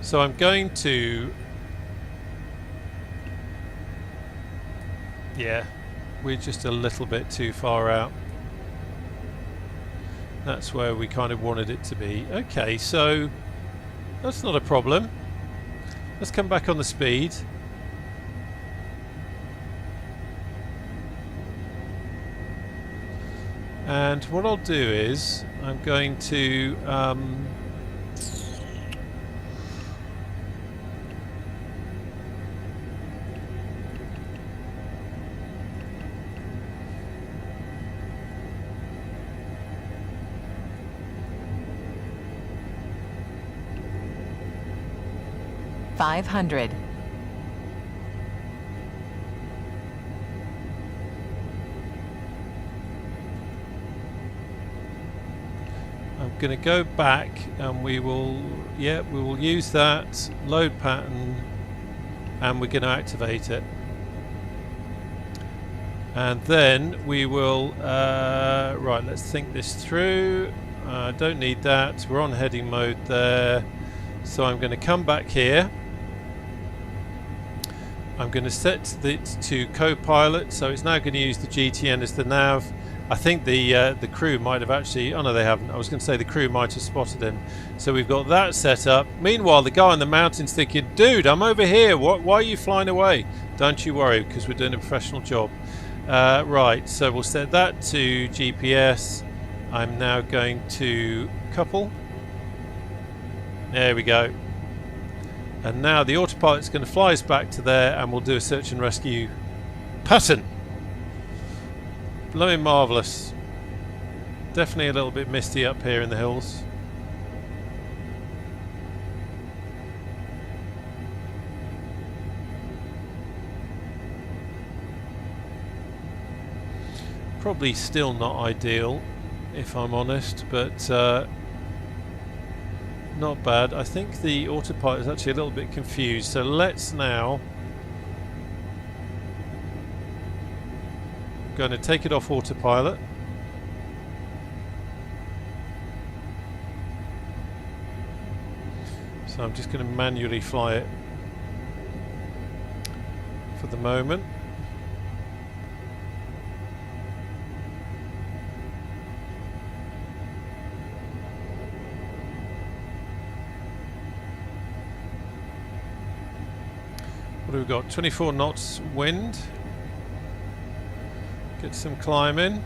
So I'm going to. Yeah, we're just a little bit too far out. That's where we kind of wanted it to be. Okay, so that's not a problem. Let's come back on the speed. And what I'll do is I'm going to 500. I'm going to go back and we will use that load pattern and we're going to activate it. And then we will, right, let's think this through. Don't need that, we're on heading mode there. So I'm going to come back here. I'm going to set it to co-pilot, so it's now going to use the GTN as the nav. I think the crew might have actually, oh no they haven't, I was going to say the crew might have spotted him. So we've got that set up. Meanwhile the guy on the mountain's thinking, dude, I'm over here, why are you flying away? Don't you worry, because we're doing a professional job. Right, so we'll set that to GPS. I'm now going to couple. There we go. And now the autopilot's going to fly us back to there and we'll do a search and rescue pattern. Blooming marvellous. Definitely a little bit misty up here in the hills. Probably still not ideal, if I'm honest, but not bad. I think the autopilot is actually a little bit confused, so let's now going to take it off autopilot. So I'm just going to manually fly it for the moment. What have we got? 24 knots wind. Get some climbing.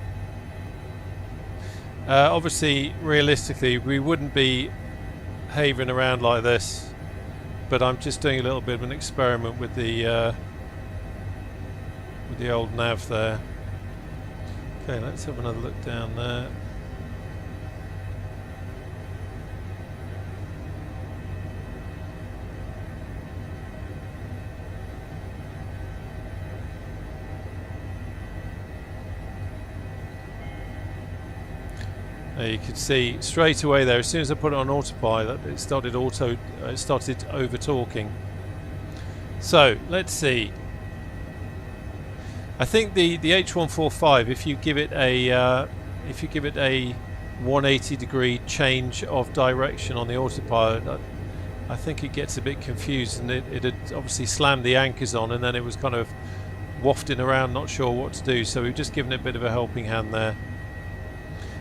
Obviously, realistically, we wouldn't be havering around like this, but I'm just doing a little bit of an experiment with the old nav there. Okay, let's have another look down there. You could see straight away there, as soon as I put it on autopilot, it started over talking. So let's see. I think the H145, if you give it a 180 degree change of direction on the autopilot, I think it gets a bit confused, and it had obviously slammed the anchors on, and then it was kind of wafting around, not sure what to do. So we've just given it a bit of a helping hand there.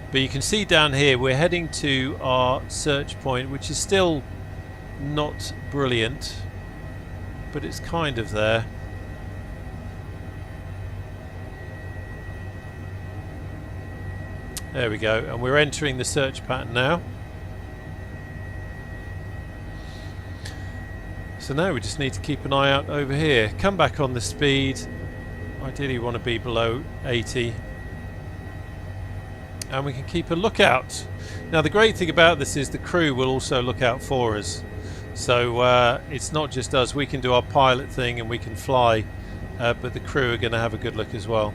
But you can see down here we're heading to our search point, which is still not brilliant, but it's kind of there. There we go, and we're entering the search pattern now. So now we just need to keep an eye out over here. Come back on the speed. Ideally you want to be below 80. And we can keep a lookout. Now the great thing about this is the crew will also look out for us. So it's not just us, we can do our pilot thing and we can fly, but the crew are going to have a good look as well.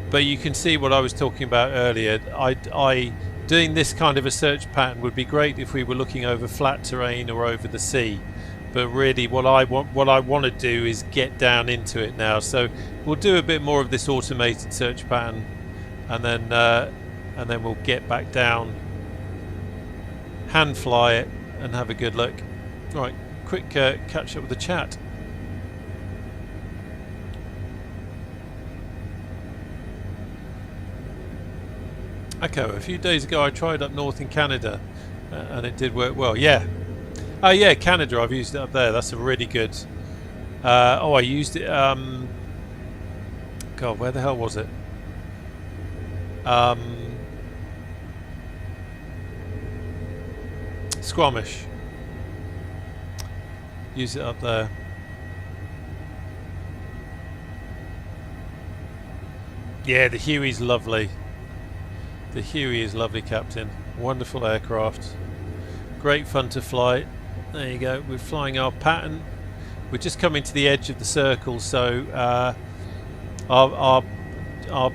But you can see what I was talking about earlier. Doing this kind of a search pattern would be great if we were looking over flat terrain or over the sea. But really what I want to do is get down into it now. So we'll do a bit more of this automated search pattern, and then we'll get back down, hand fly it, and have a good look. Right, quick catch up with the chat. Echo, a few days ago I tried up north in Canada and it did work well. Yeah. Oh yeah, Canada, I've used it up there. That's a really good. Oh, I used it. God, where the hell was it? Squamish. Use it up there. Yeah, the Huey's lovely. The Huey is lovely, Captain. Wonderful aircraft. Great fun to fly. There you go. We're flying our pattern. We're just coming to the edge of the circle, so our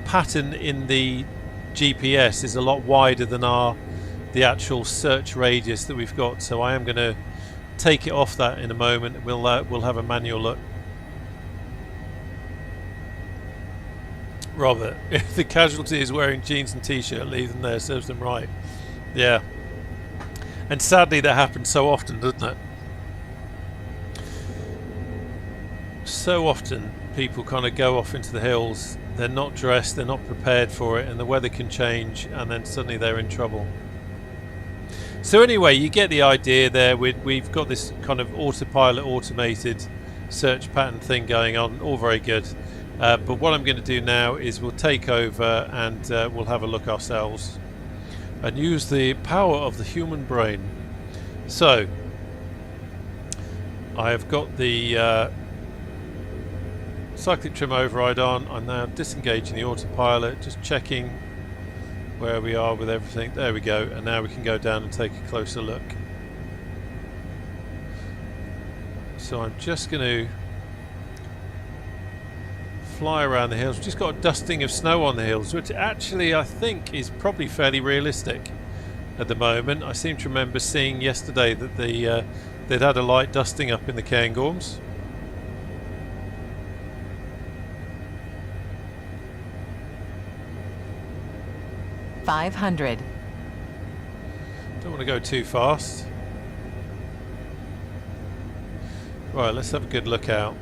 pattern in the GPS is a lot wider than the actual search radius that we've got. So I am going to take it off that in a moment. We'll have a manual look. Robert, if the Casualty is wearing jeans and t-shirt, leave them there. Serves them right. Yeah. And sadly, that happens so often, doesn't it? So often people kind of go off into the hills, they're not dressed, they're not prepared for it, and the weather can change, and then suddenly they're in trouble. So anyway, you get the idea there. We've got this kind of autopilot, automated search pattern thing going on, all very good. But what I'm going to do now is we'll take over and we'll have a look ourselves and use the power of the human brain. So I have got the cyclic trim override on. I'm now disengaging the autopilot, just checking where we are with everything. There we go, and now we can go down and take a closer look. So I'm just going to fly around the hills. We've just got a dusting of snow on the hills, which actually I think is probably fairly realistic at the moment. I seem to remember seeing yesterday that they'd had a light dusting up in the Cairngorms. $500. Don't want to go too fast. Right, let's have a good look out.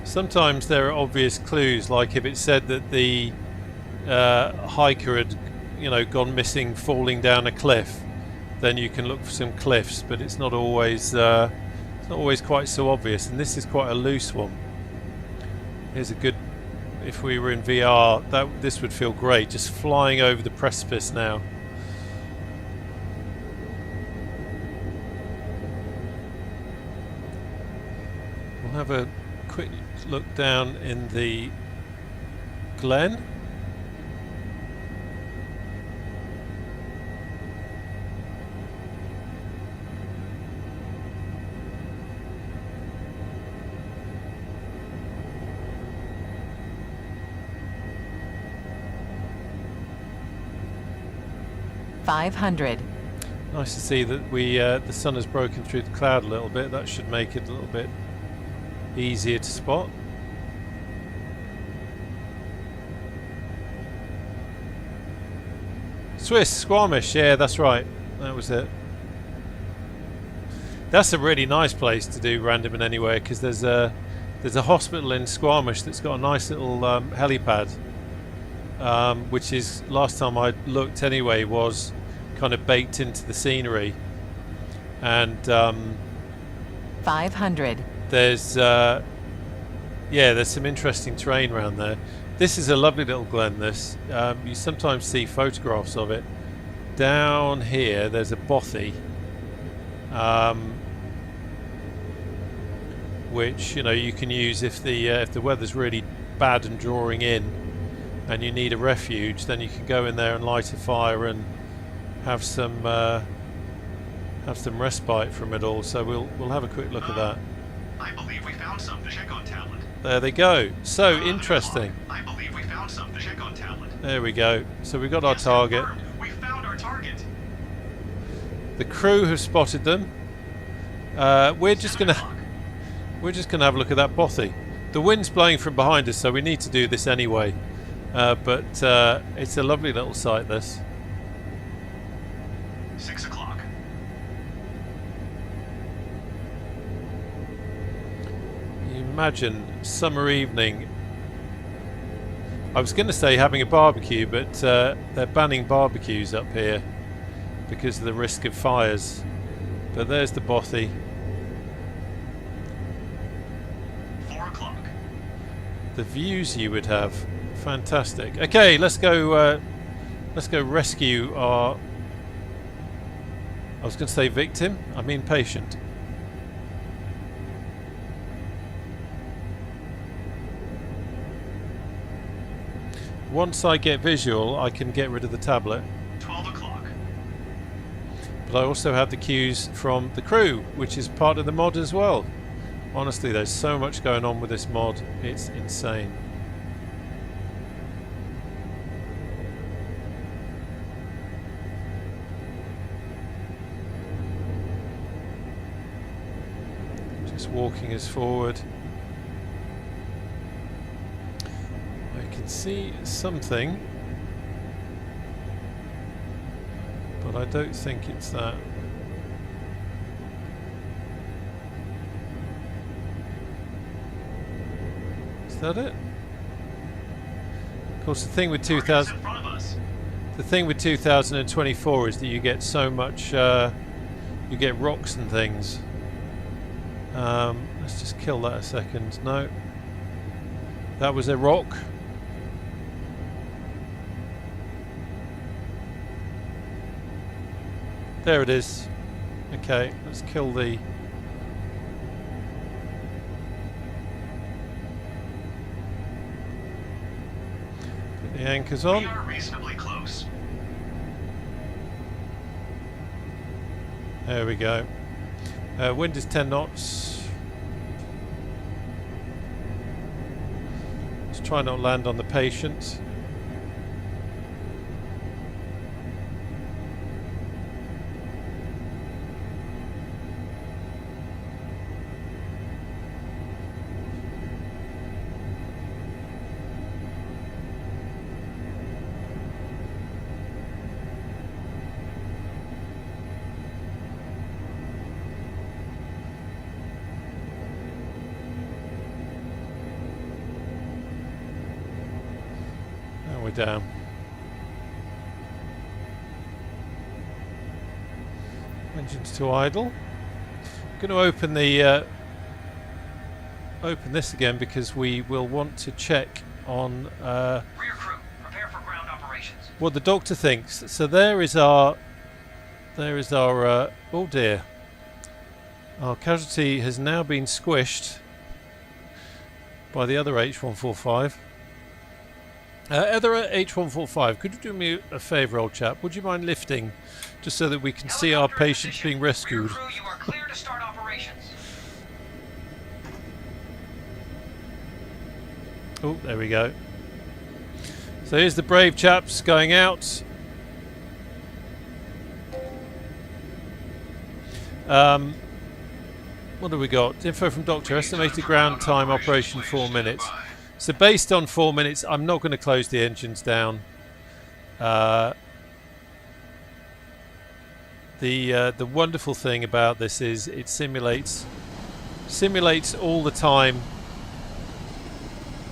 Sometimes there are obvious clues, like if it said that the hiker had, gone missing falling down a cliff, then you can look for some cliffs, but it's not always quite so obvious. And this is quite a loose one. Here's a good. If we were in VR, this would feel great, just flying over the precipice now. We'll have a quick look down in the glen. $500. Nice to see that the sun has broken through the cloud a little bit. That should make it a little bit easier to spot. Swiss Squamish, yeah, that's right. That was it. That's a really nice place to do random and anywhere, because there's a hospital in Squamish that's got a nice little helipad, which is, last time I looked anyway, was kind of baked into the scenery. And 500. There's some interesting terrain around there. This is a lovely little glen, this. You sometimes see photographs of it. Down here there's a bothy, which you can use if the weather's really bad and drawing in and you need a refuge. Then you can go in there and light a fire and have some respite from it all. So we'll have a quick look at that. I believe we found some fish on tablet. There they go. So interesting. I believe we found some fish on tablet. There we go. So we got our Yes, target. confirmed. We found our target. The crew have spotted them. We're just 7 gonna o'clock. have a look at that bothy. The wind's blowing from behind us, so we need to do this anyway. But it's a lovely little sight, this. 6 o'clock. Imagine summer evening. I was going to say having a barbecue, but they're banning barbecues up here because of the risk of fires. But there's the bothy. o'clock. The views you would have. Fantastic. Okay, let's go rescue our... I was going to say victim. I mean patient. Once I get visual, I can get rid of the tablet. 12 o'clock. But I also have the cues from the crew, which is part of the mod as well. Honestly, there's so much going on with this mod. It's insane. Just walking us forward. I can see something, but I don't think it's that. Is that it? Of course, the thing with 2000, In front of us. the thing with 2024 is that you get so much. You get rocks and things. Let's just kill that a second. No, that was a rock. There it is. Okay, let's kill the... Put the anchors We on. are reasonably close. There we go. Wind is 10 knots. Let's try not to land on the patient. Down. Engines to idle. I'm going to open the open this again because we will want to check on Rear crew, prepare for ground operations. what the doctor thinks. So there is our oh dear, our casualty has now been squished by the other H145. Other H145, could you do me a favour, old chap? Would you mind lifting, just so that we can see our Helicopter in patient position. being rescued? Rear crew, you are clear to start operations. Oh, there we go. So here's the brave chaps going out. What have we got? Info from doctor. Estimated ground time operation 4 minutes. So based on 4 minutes, I'm not going to close the engines down. The wonderful thing about this is it simulates all the time.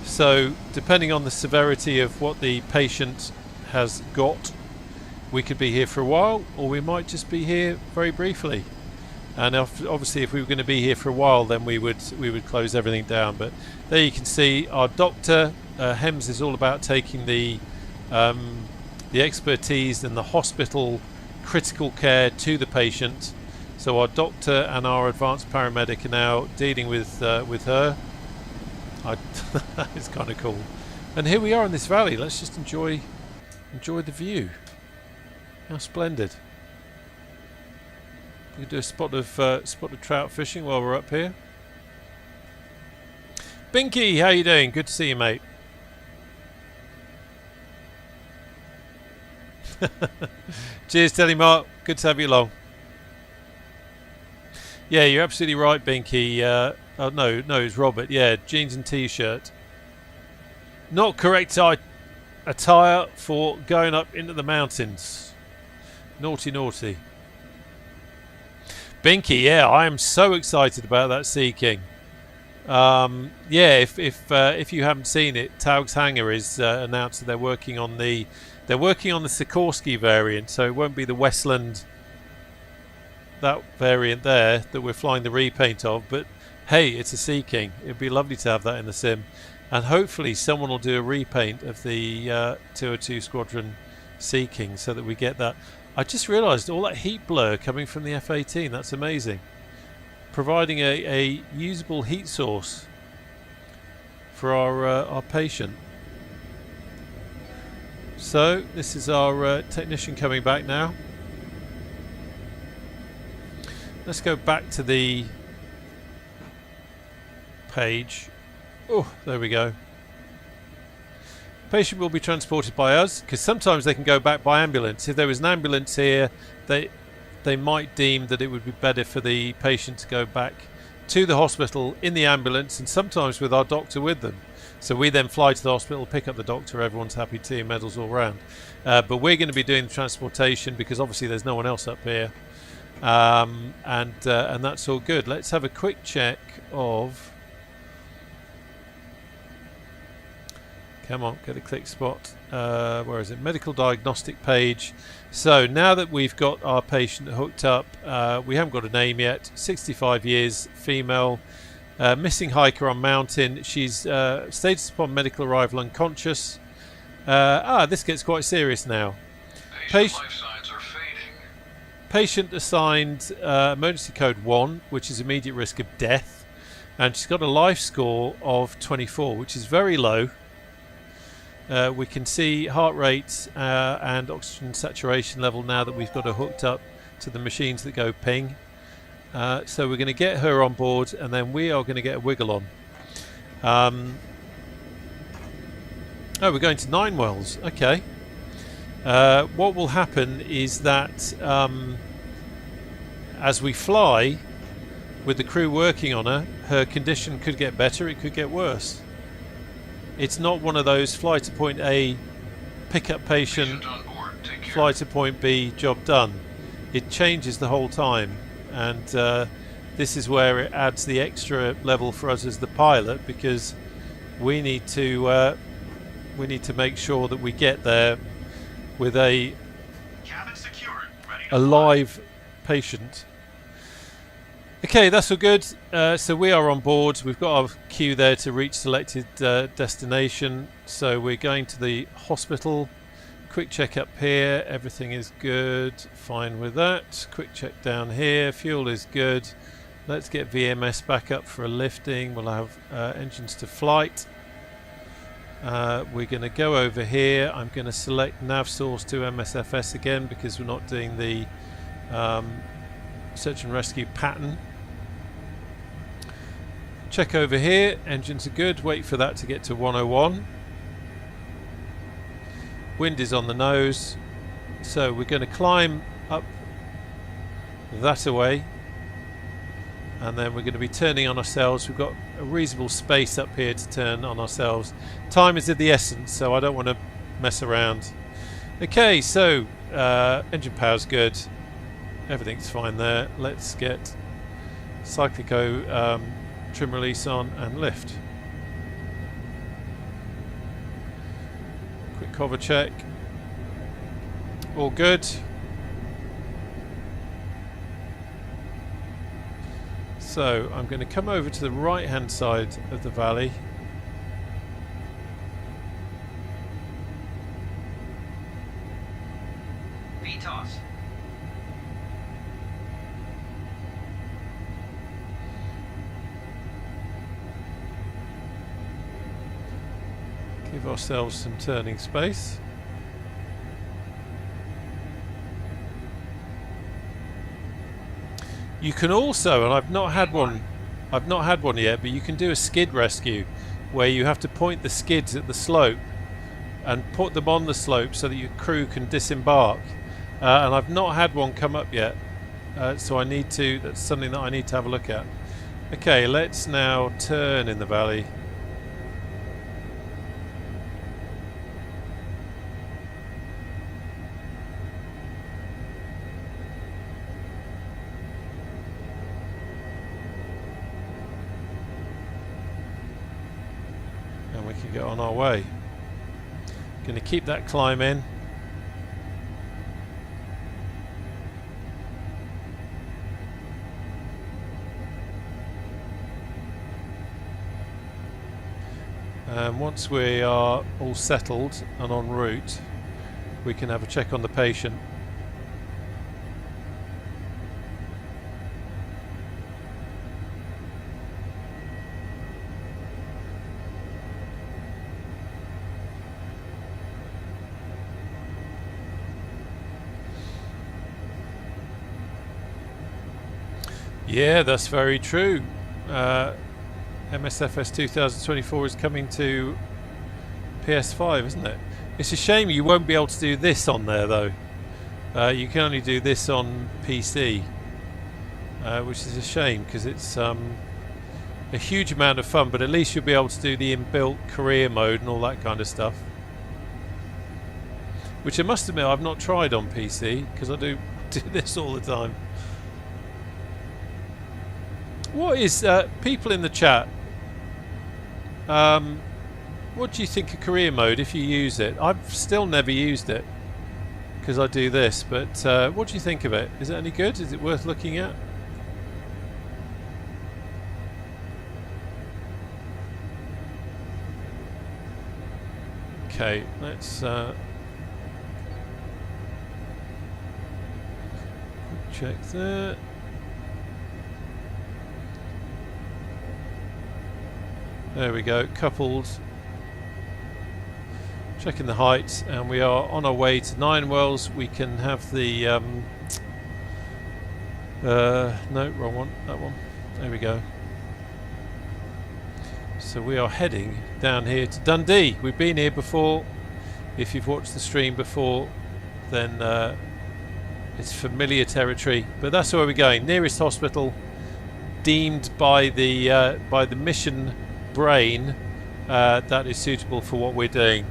So depending on the severity of what the patient has got, we could be here for a while, or we might just be here very briefly. And obviously, if we were going to be here for a while, then we would close everything down. But there you can see our doctor. HEMS is all about taking the expertise and the hospital critical care to the patient. So our doctor and our advanced paramedic are now dealing with her. That is kind of cool. And here we are in this valley. Let's just enjoy the view. How splendid! We can do a spot of trout fishing while we're up here. Binky, how you doing? Good to see you, mate. Cheers, Telemark. Good to have you along. Yeah, you're absolutely right, Binky. Oh no, it's Robert. Yeah, jeans and t-shirt. Not correct attire for going up into the mountains. Naughty, naughty. Binky, yeah, I am so excited about that Sea King. Yeah, if you haven't seen it, Taug's Hangar is announced that they're working on the Sikorsky variant, so it won't be the Westland, that variant there that we're flying the repaint of, but hey, it's a Sea King. It'd be lovely to have that in the sim. And hopefully someone will do a repaint of the 202 Squadron Sea King so that we get that. I just realised all that heat blur coming from the F-18. That's amazing. Providing a usable heat source for our patient. So this is our technician coming back now. Let's go back to the page. Oh, there we go. Patient will be transported by us, because sometimes they can go back by ambulance. If there was an ambulance here, they might deem that it would be better for the patient to go back to the hospital in the ambulance, and sometimes with our doctor with them. So we then fly to the hospital, pick up the doctor, everyone's happy, tea and medals all round. But we're going to be doing the transportation because obviously there's no one else up here. And that's all good. Let's have a quick check of... Come on, get a click spot. Where is it? Medical diagnostic page. So now that we've got our patient hooked up, we haven't got a name yet. 65 years, female, missing hiker on mountain. She's status upon medical arrival unconscious. This gets quite serious now. Patient life signs are fading. Patient assigned emergency code 1, which is immediate risk of death, and she's got a life score of 24, which is very low. We can see heart rate and oxygen saturation level now that we've got her hooked up to the machines that go ping. So we're going to get her on board, and then we are going to get a wiggle on. Oh, we're going to 9 wells. Okay. What will happen is that as we fly with the crew working on her, her condition could get better, it could get worse. It's not one of those fly to point A, pick up patient, On board. Take care. fly to point B, job done. It changes the whole time, and this is where it adds the extra level for us as the pilot, because we need to make sure that we get there with a Cabin secured. Ready to fly. live patient. Okay, that's all good. So we are on board. We've got our queue there to reach selected destination. So we're going to the hospital. Quick check up here. Everything is good. Fine with that. Quick check down here. Fuel is good. Let's get VMS back up for a lifting. We'll have engines to flight. We're going to go over here. I'm going to select nav source to MSFS again because we're not doing the search and rescue pattern. Check over here, engines are good, wait for that to get to 101. Wind is on the nose, so we're going to climb up that away, and then we're going to be turning on ourselves. We've got a reasonable space up here to turn on ourselves. Time is of the essence, so I don't want to mess around. Okay, so engine power's good, everything's fine there. Let's get Cyclico trim release on and lift. Quick cover check. All good. So I'm going to come over to the right hand side of the valley. VTOS. Give ourselves some turning space. You can also, and I've not had one yet, but you can do a skid rescue where you have to point the skids at the slope and put them on the slope so that your crew can disembark. And I've not had one come up yet, so that's something that I need to have a look at. Okay, let's now turn in the valley. And we can get on our way. Going to keep that climb in. And once we are all settled and en route, we can have a check on the patient. Yeah, that's very true. MSFS 2024 is coming to PS5, isn't it? It's a shame you won't be able to do this on there, though. You can only do this on PC, which is a shame because it's a huge amount of fun, but at least you'll be able to do the inbuilt career mode and all that kind of stuff. Which I must admit I've not tried on PC because I do this all the time. What is people in the chat? What do you think of career mode if you use it? I've still never used it because I do this. But what do you think of it? Is it any good? Is it worth looking at? Okay, let's check that. There we go, coupled. Checking the height, and we are on our way to 9 wells. We can have the no, wrong one, that one. There we go. So we are heading down here to Dundee. We've been here before. If you've watched the stream before, then it's familiar territory. But that's where we're going. Nearest hospital, deemed by the mission brain that is suitable for what we're doing,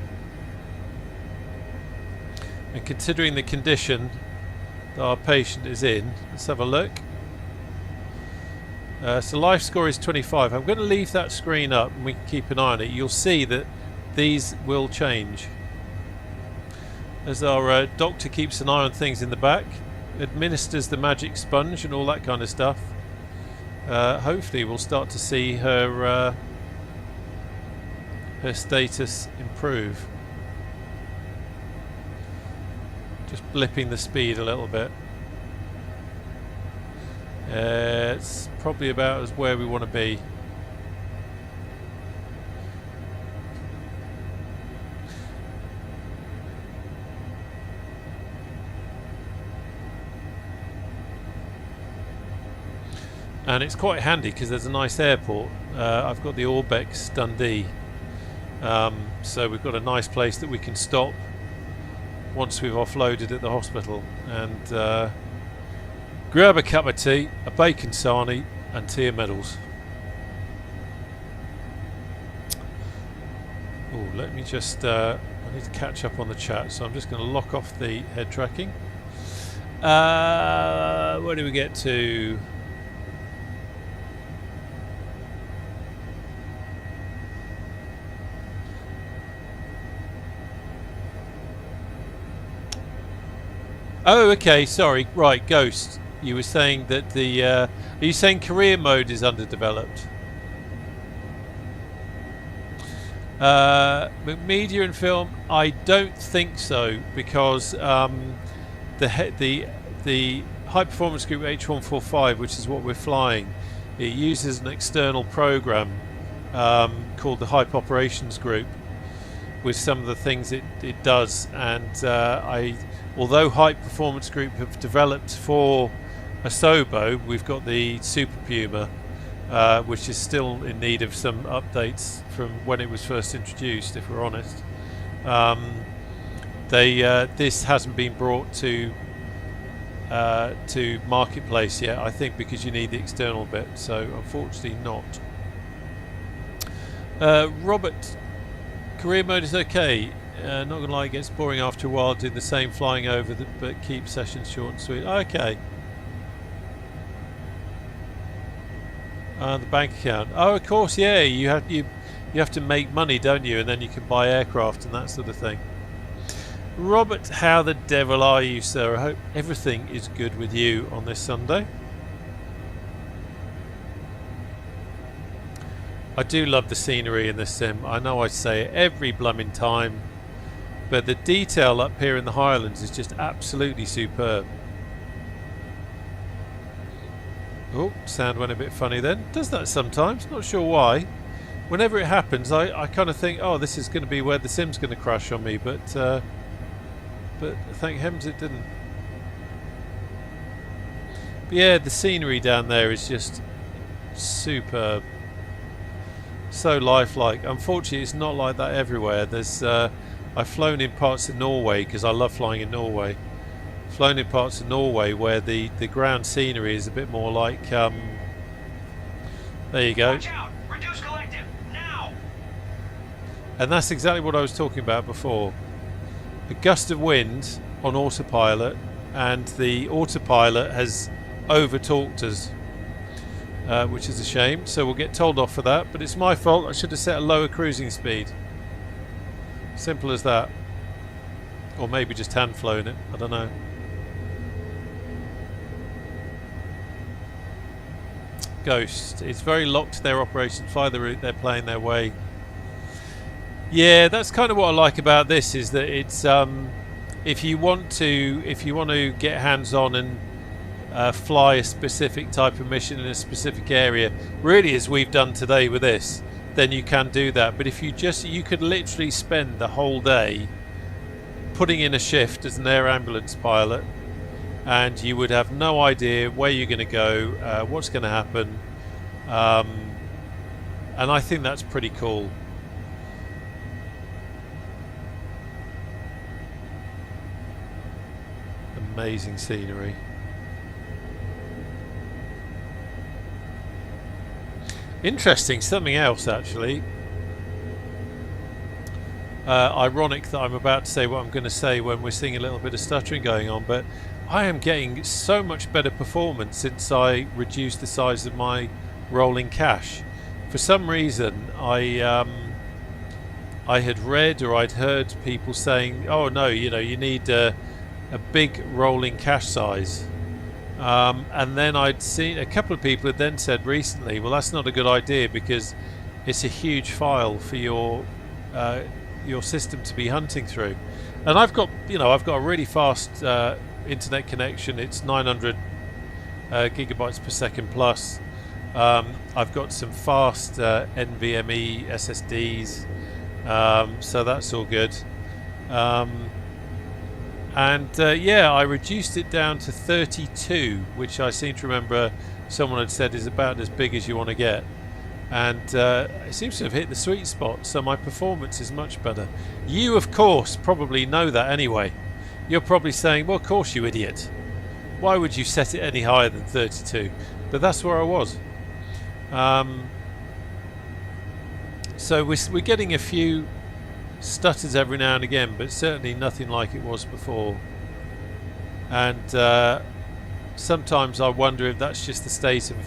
and considering the condition that our patient is in, let's have a look. So life score is 25. I'm going to leave that screen up and we can keep an eye on it. You'll see that these will change as our doctor keeps an eye on things in the back, administers the magic sponge and all that kind of stuff. Hopefully we'll start to see her status improve. Just blipping the speed a little bit. It's probably about as where we want to be. And it's quite handy because there's a nice airport. I've got the Orbex Dundee. So we've got a nice place that we can stop once we've offloaded at the hospital and grab a cup of tea, a bacon sarnie and tier medals. Oh, let me just I need to catch up on the chat, so I'm just going to lock off the head tracking. Where do we get to? Oh, okay, sorry. Right, Ghost. You were saying that the... are you saying career mode is underdeveloped? Media and film, I don't think so, because the high performance group H145, which is what we're flying, it uses an external program called the Hype Operations Group with some of the things it does, and although Hype Performance Group have developed for Asobo, we've got the Super Puma, which is still in need of some updates from when it was first introduced, if we're honest. This hasn't been brought to marketplace yet, I think, because you need the external bit, so unfortunately not. Robert, career mode is okay. Not gonna lie, it gets boring after a while doing the same flying over, but keep sessions short and sweet. Okay. The bank account. Oh, of course, yeah. You have to make money, don't you? And then you can buy aircraft and that sort of thing. Robert, how the devil are you, sir? I hope everything is good with you on this Sunday. I do love the scenery in this sim. I know I say it every blooming time, but the detail up here in the Highlands is just absolutely superb. Oh, sound went a bit funny then. Does that sometimes, not sure why. Whenever it happens, I kind of think, oh, this is going to be where the sim's going to crash on me, but thank HEMS it didn't. But yeah, the scenery down there is just superb. So lifelike. Unfortunately, it's not like that everywhere. There's I've flown in parts of Norway because I love flying in Norway. Flown in parts of Norway where the ground scenery is a bit more like there you go. Watch out! Reduce collective now! And that's exactly what I was talking about before. A gust of wind on autopilot, and the autopilot has over-talked us, which is a shame. So we'll get told off for that, but it's my fault. I should have set a lower cruising speed. Simple as that. Or maybe just hand flown it. I don't know. Ghost. It's very locked to their operation. Fly the route. They're playing their way. Yeah, that's kind of what I like about this, is that it's if you want to get hands-on and fly a specific type of mission in a specific area, really as we've done today with this, then you can do that. But if you could literally spend the whole day putting in a shift as an air ambulance pilot, and you would have no idea where you're going to go, what's going to happen, and I think that's pretty cool. Amazing scenery. Interesting, something else actually. Ironic that I'm about to say what I'm going to say when we're seeing a little bit of stuttering going on, but I am getting so much better performance since I reduced the size of my rolling cache. For some reason I had read or I'd heard people saying, oh no, you know, you need a big rolling cache size, and then I'd seen a couple of people had then said recently, well, that's not a good idea because it's a huge file for your system to be hunting through. And I've got a really fast internet connection. It's 900 gigabytes per second plus. I've got some fast NVMe SSDs, so that's all good. Yeah, I reduced it down to 32, which I seem to remember someone had said is about as big as you want to get. And it seems to have hit the sweet spot, so my performance is much better. You, of course, probably know that anyway. You're probably saying, well, of course, you idiot. Why would you set it any higher than 32? But that's where I was. So we're getting a few stutters every now and again, but certainly nothing like it was before. And sometimes I wonder if that's just the state of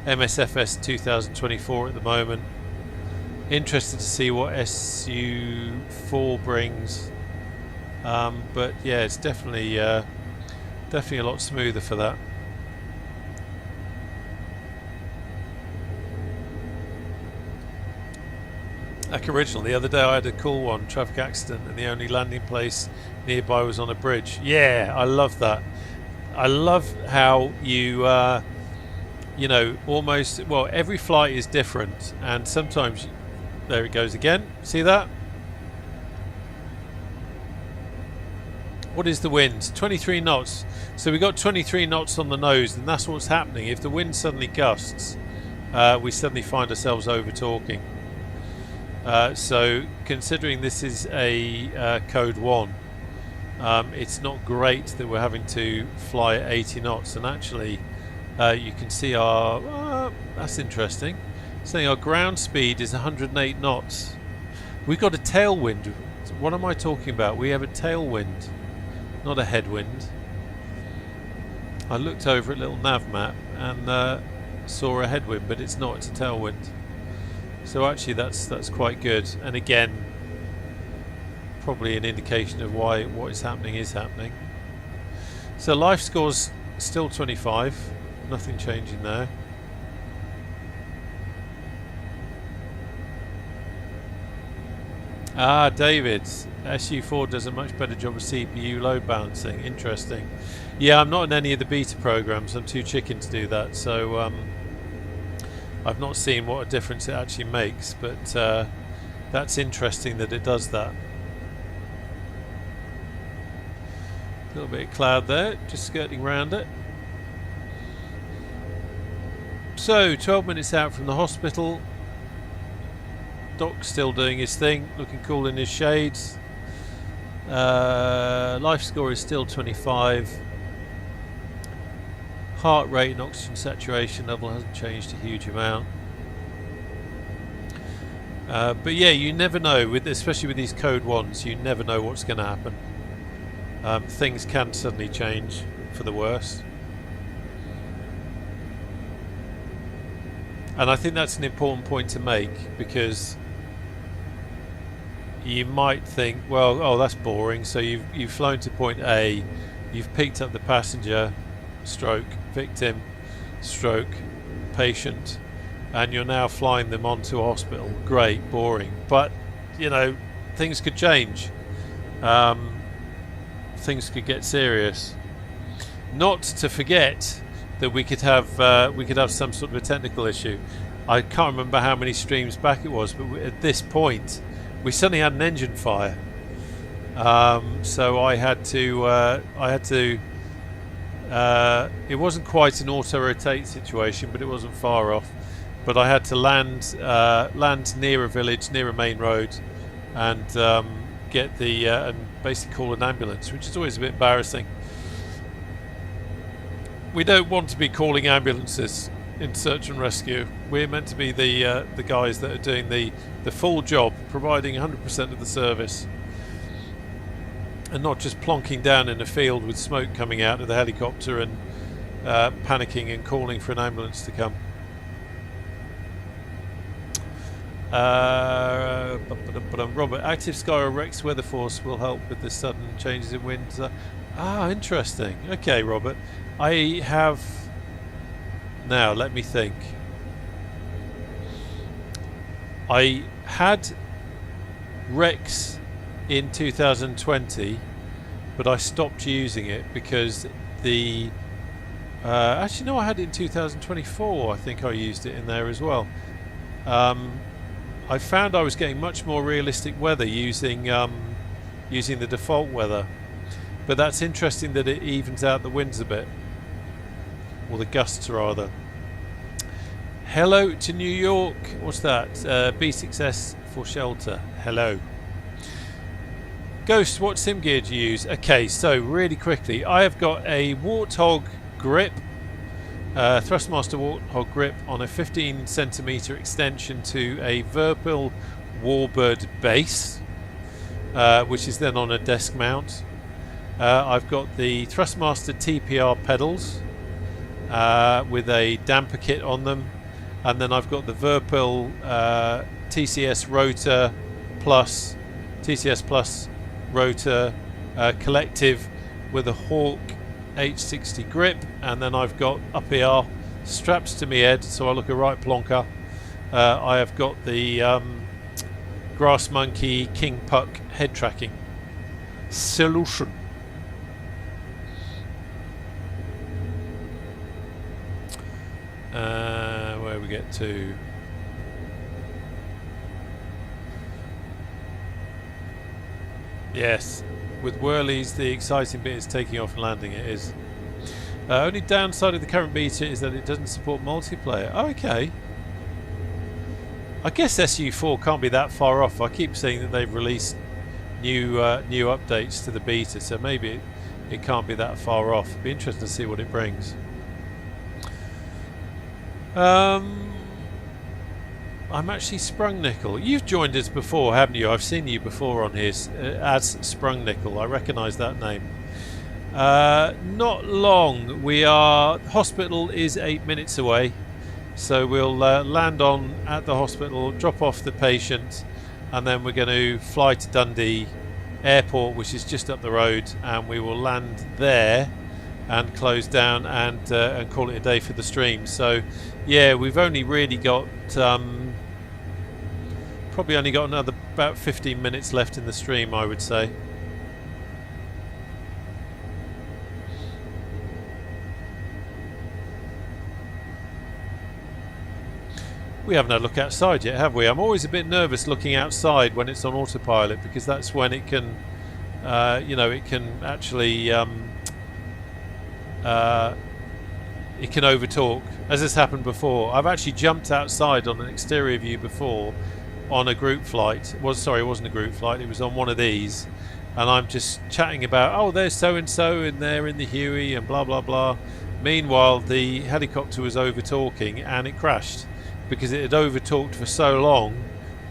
MSFS 2024 at the moment. Interested to see what SU4 brings, but yeah, it's definitely a lot smoother for that. Like original, the other day I had a cool one, traffic accident, and the only landing place nearby was on a bridge. Yeah, I love that. I love how you know, almost, well, every flight is different, and sometimes, there it goes again, see that? What is the wind? 23 knots. So we got 23 knots on the nose, and that's what's happening. If the wind suddenly gusts, we suddenly find ourselves over talking. So considering this is a code 1, it's not great that we're having to fly at 80 knots, and actually you can see our that's interesting, saying our ground speed is 108 knots. We've got a tailwind. What am I talking about? We have a tailwind, not a headwind. I looked over at little nav map and saw a headwind, but it's not, it's a tailwind. So actually that's quite good, and again probably an indication of why what is happening is happening. So life score's still 25, nothing changing there. Ah, David, SU4 does a much better job of CPU load balancing. Interesting. Yeah, I'm not in any of the beta programs. I'm too chicken to do that, so I've not seen what a difference it actually makes, but that's interesting that it does that. A little bit of cloud there, just skirting around it. So, 12 minutes out from the hospital. Doc's still doing his thing, looking cool in his shades. Life score is still 25. Heart rate and oxygen saturation level hasn't changed a huge amount. But yeah, you never know, especially with these code ones, you never know what's going to happen. Things can suddenly change for the worse. And I think that's an important point to make, because you might think, well, oh, that's boring. So you've flown to point A, you've picked up the passenger, stroke, victim, stroke, patient, and you're now flying them onto a hospital. Great, boring. But, you know, things could change. Things could get serious. Not to forget that we could have some sort of a technical issue. I can't remember how many streams back it was, but at this point we suddenly had an engine fire. So I had to it wasn't quite an auto rotate situation, but it wasn't far off. But I had to land near a village, near a main road, and get the and basically call an ambulance, which is always a bit embarrassing. We don't want to be calling ambulances in search and rescue. We're meant to be the guys that are doing the full job, providing 100% of the service, and not just plonking down in a field with smoke coming out of the helicopter and panicking and calling for an ambulance to come. Robert, active Sky or Rex weather force will help with the sudden changes in wind. Interesting. Okay, Robert. I have... Now, let me think. I had Rex in 2020, but I stopped using it because the... actually, no, I had it in 2024. I think I used it in there as well. I found I was getting much more realistic weather using the default weather. But that's interesting that it evens out the winds a bit. Or the gusts, rather. Hello to New York. What's that? B6S for shelter. Hello. Ghost, what sim gear do you use? Okay, so really quickly, I have got a Warthog grip, Thrustmaster Warthog grip on a 15cm extension to a Virpil Warbird base, which is then on a desk mount. I've got the Thrustmaster TPR pedals with a damper kit on them, and then I've got the Virpil TCS rotor plus TCS plus rotor collective with a Hawk H60 grip, and then I've got up here straps to my head so I look a right plonker. I have got the Grass Monkey King Puck head tracking solution. Where we get to? Yes, with whirlies the exciting bit is taking off and landing. It is. Only downside of the current beta is that it doesn't support multiplayer. Oh, okay. I guess SU4 can't be that far off. I keep seeing that they've released new updates to the beta, so maybe it can't be that far off. It'd be interesting to see what it brings. I'm actually Sprung Nickel. You've joined us before, haven't you? I've seen you before on here as Sprung Nickel. I recognise that name. Not long. Hospital is 8 minutes away, so we'll land on at the hospital, drop off the patient, and then we're going to fly to Dundee Airport, which is just up the road, and we will land there and close down and call it a day for the stream. So yeah, we've only really got Probably only got another about 15 minutes left in the stream, I would say. We haven't had a look outside yet, have we? I'm always a bit nervous looking outside when it's on autopilot, because that's when it can, you know, it can actually, it can overtalk, as has happened before. I've actually jumped outside on an exterior view before on a group flight. Sorry, it wasn't a group flight, it was on one of these, and I'm just chatting about, oh, there's so-and-so in there in the Huey and blah blah blah. Meanwhile, the helicopter was overtalking and it crashed. Because it had overtalked for so long,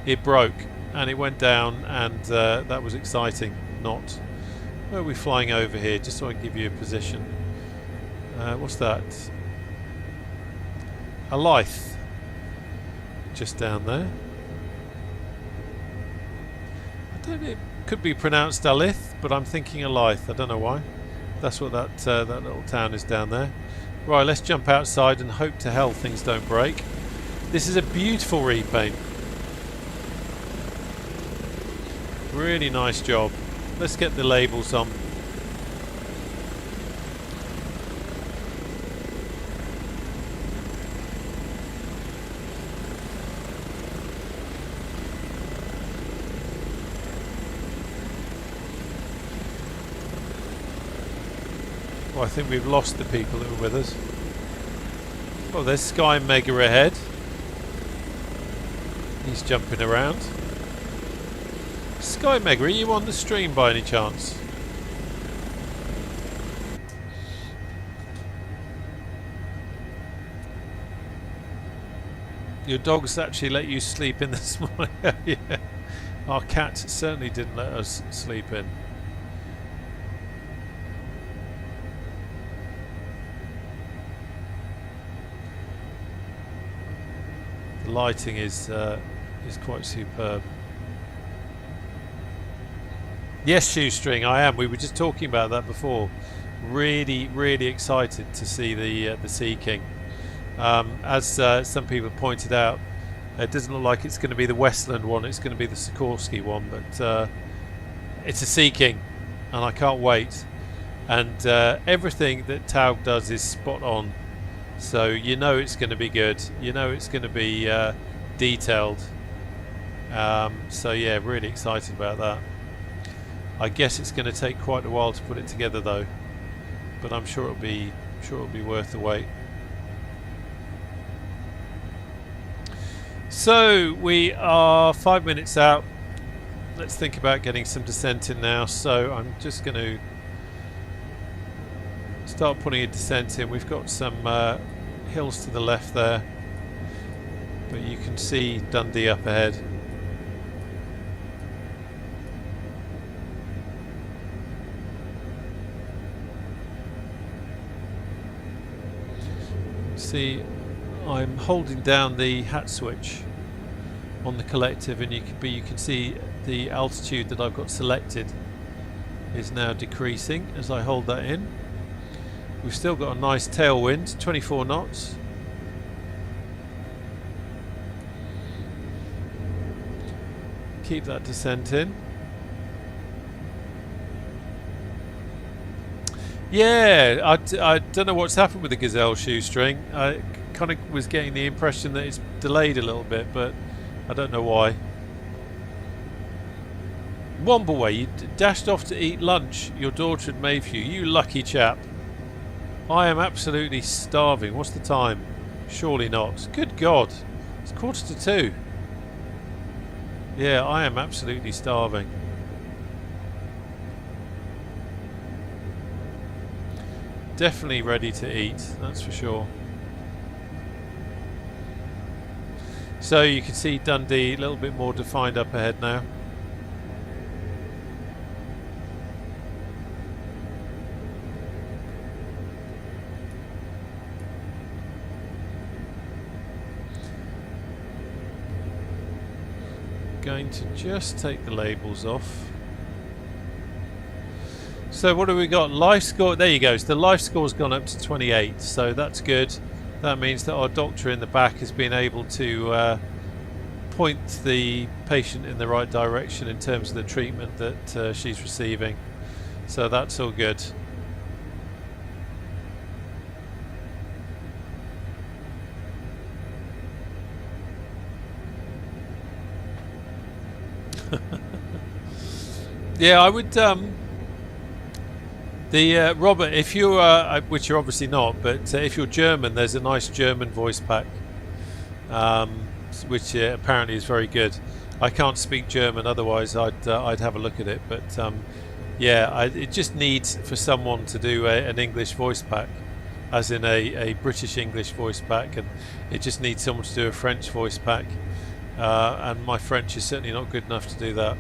it broke and it went down, and that was exciting. Not. Where are we flying over here? Just so I can give you a position. What's that? A Lythe. Just down there. I don't know, it could be pronounced Alith, but I'm thinking a Lythe. I don't know why. That's what that little town is down there. Right, let's jump outside and hope to hell things don't break. This is a beautiful repaint. Really nice job. Let's get the labels on. Oh, I think we've lost the people that were with us. Oh, there's Sky Mega ahead. He's jumping around. Sky Mega, are you on the stream by any chance? Your dogs actually let you sleep in this morning. Yeah. Our cat certainly didn't let us sleep in. The lighting is quite superb. Yes, Shoestring, I am. We were just talking about that before. Really, really excited to see the Sea King. As some people pointed out, it doesn't look like it's going to be the Westland one. It's going to be the Sikorsky one, but it's a Sea King, and I can't wait. And everything that Taug does is spot on. So you know it's going to be good. You know it's going to be detailed. So yeah, really excited about that. I guess it's going to take quite a while to put it together though, but I'm sure it'll be worth the wait. So we are 5 minutes out. Let's think about getting some descent in now. So I'm just going to start putting a descent in. We've got some hills to the left there, but you can see Dundee up ahead. See, I'm holding down the hat switch on the collective, and you can see the altitude that I've got selected is now decreasing as I hold that in. We've still got a nice tailwind, 24 knots. Keep that descent in. Yeah, I don't know what's happened with the Gazelle Shoestring. I kind of was getting the impression that it's delayed a little bit, but I don't know why. Wombleway, you dashed off to eat lunch. Your daughter had made for you. You lucky chap. I am absolutely starving. What's the time? Surely not. Good God. It's 1:45. Yeah, I am absolutely starving. Definitely ready to eat, that's for sure. So you can see Dundee a little bit more defined up ahead now. Going to just take the labels off. So what have we got? Life score, there you go. So the life score's gone up to 28, so that's good. That means that our doctor in the back has been able to point the patient in the right direction in terms of the treatment that she's receiving. So that's all good. Yeah, I would. Robert, if you which you're obviously not, but if you're German, there's a nice German voice pack, which apparently is very good. I can't speak German, otherwise I'd have a look at it. But yeah, it just needs for someone to do an English voice pack, as in a British English voice pack, and it just needs someone to do a French voice pack. And my French is certainly not good enough to do that.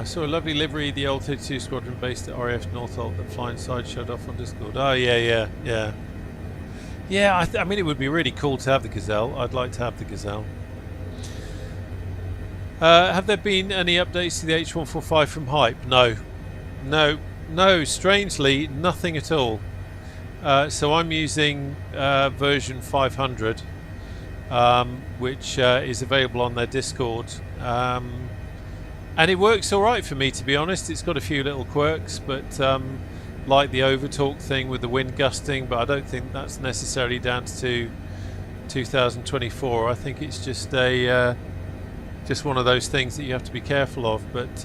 Saw a lovely livery, the old 32 squadron based at RAF Northolt, that flying side showed off on Discord. Oh yeah. I mean, it would be really cool to have the Gazelle. I'd like to have the Gazelle. Have there been any updates to the H145 from Hype? No. Strangely, nothing at all. So I'm using version 500, which is available on their Discord. And it works alright for me, to be honest. It's got a few little quirks, but like the overtalk thing with the wind gusting, but I don't think that's necessarily down to 2024. I think it's just just one of those things that you have to be careful of. But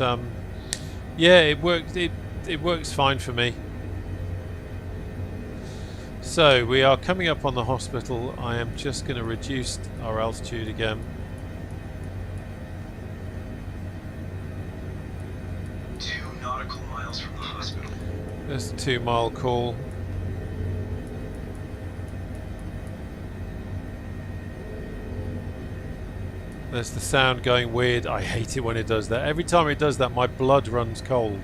yeah, it works fine for me. So we are coming up on the hospital. I am just going to reduce our altitude again. 2 nautical miles from the hospital. There's the 2 mile call. There's the sound going weird. I hate it when it does that. Every time it does that, my blood runs cold.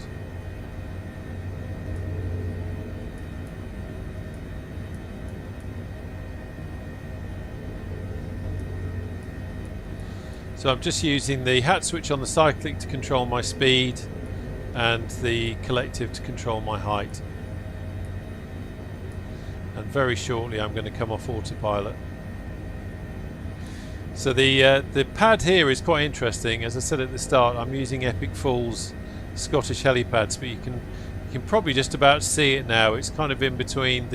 So I'm just using the hat switch on the cyclic to control my speed and the collective to control my height. And very shortly I'm going to come off autopilot. So the pad here is quite interesting. As I said at the start, I'm using Epic Fool's Scottish helipads, but you can probably just about see it now. It's kind of in between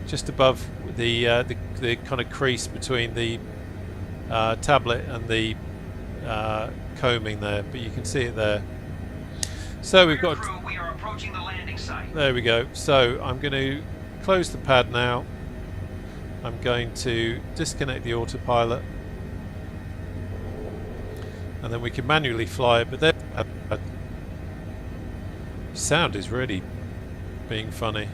just above the kind of crease between the tablet and the coaming there, but you can see it there. So we've got. Crew, we are approaching the landing site. There we go. So I'm going to close the pad now. I'm going to disconnect the autopilot, and then we can manually fly it. But there, sound is really being funny.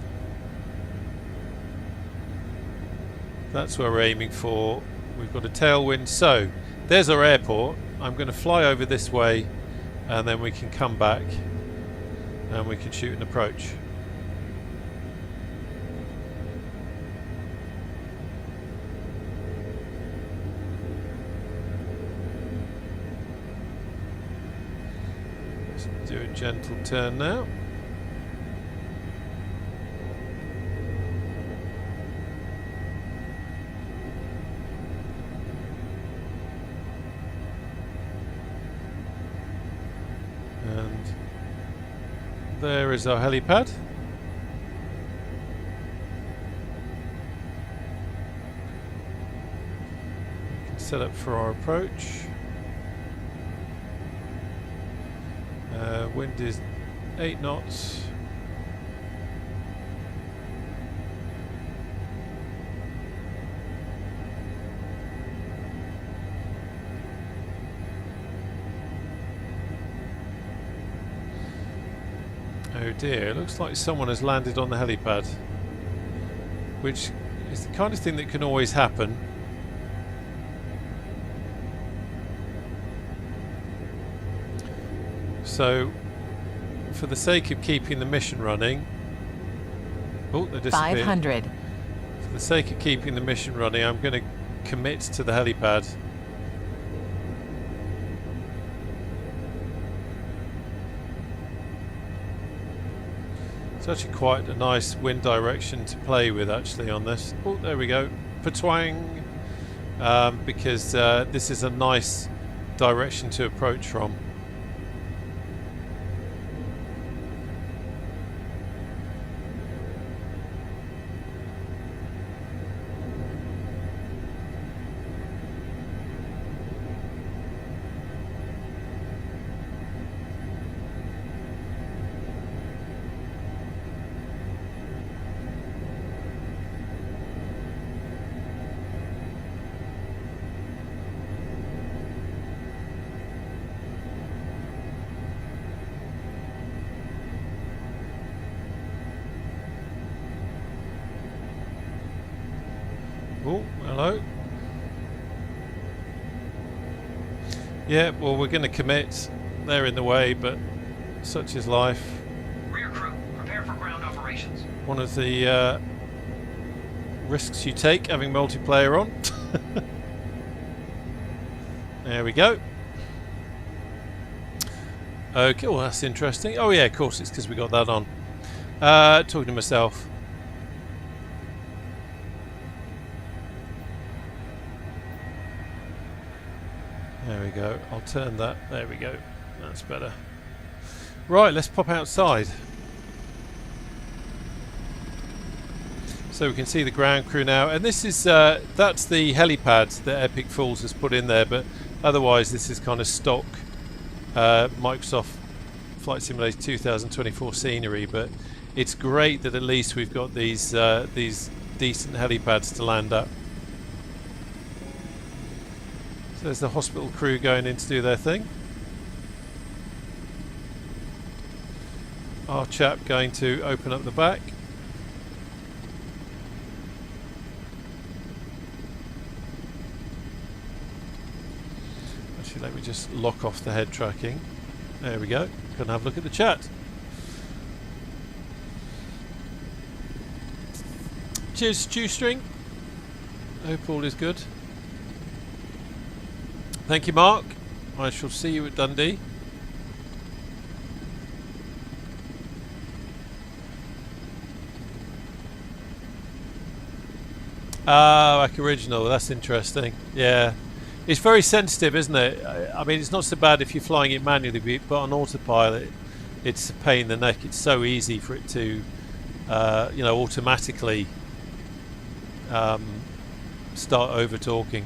That's what we're aiming for. We've got a tailwind, so there's our airport. I'm going to fly over this way, and then we can come back and we can shoot an approach. Let's do a gentle turn now. And there is our helipad. We can set up for our approach. Wind is 8 knots. Oh dear, it looks like someone has landed on the helipad, which is the kind of thing that can always happen. So, for the sake of keeping the mission running... Oh, they disappeared. 500. For the sake of keeping the mission running, I'm going to commit to the helipad. It's actually quite a nice wind direction to play with actually on this. Oh, there we go. a twang, because this is a nice direction to approach from. Oh, hello. Yeah, well, we're going to commit. They're in the way, but such is life. Rear crew, prepare for ground operations. One of the risks you take having multiplayer on. There we go. Okay, well, that's interesting. Oh yeah, of course, it's because we got that on. Talking to myself. There we go. I'll turn that. There we go. That's better. Right, let's pop outside. So we can see the ground crew now. And this is, that's the helipad that Epic Fools has put in there. But otherwise, this is kind of stock Microsoft Flight Simulator 2024 scenery. But it's great that at least we've got these decent helipads to land at. There's the hospital crew going in to do their thing. Our chap going to open up the back. Actually, let me just lock off the head tracking. There we go. Can have a look at the chat. Cheers, Stewstring. Hope all is good. Thank you, Mark. I shall see you at Dundee. Oh, like original. That's interesting. Yeah. It's very sensitive, isn't it? I mean, it's not so bad if you're flying it manually, but on autopilot, it's a pain in the neck. It's so easy for it to, you know, automatically start over-talking.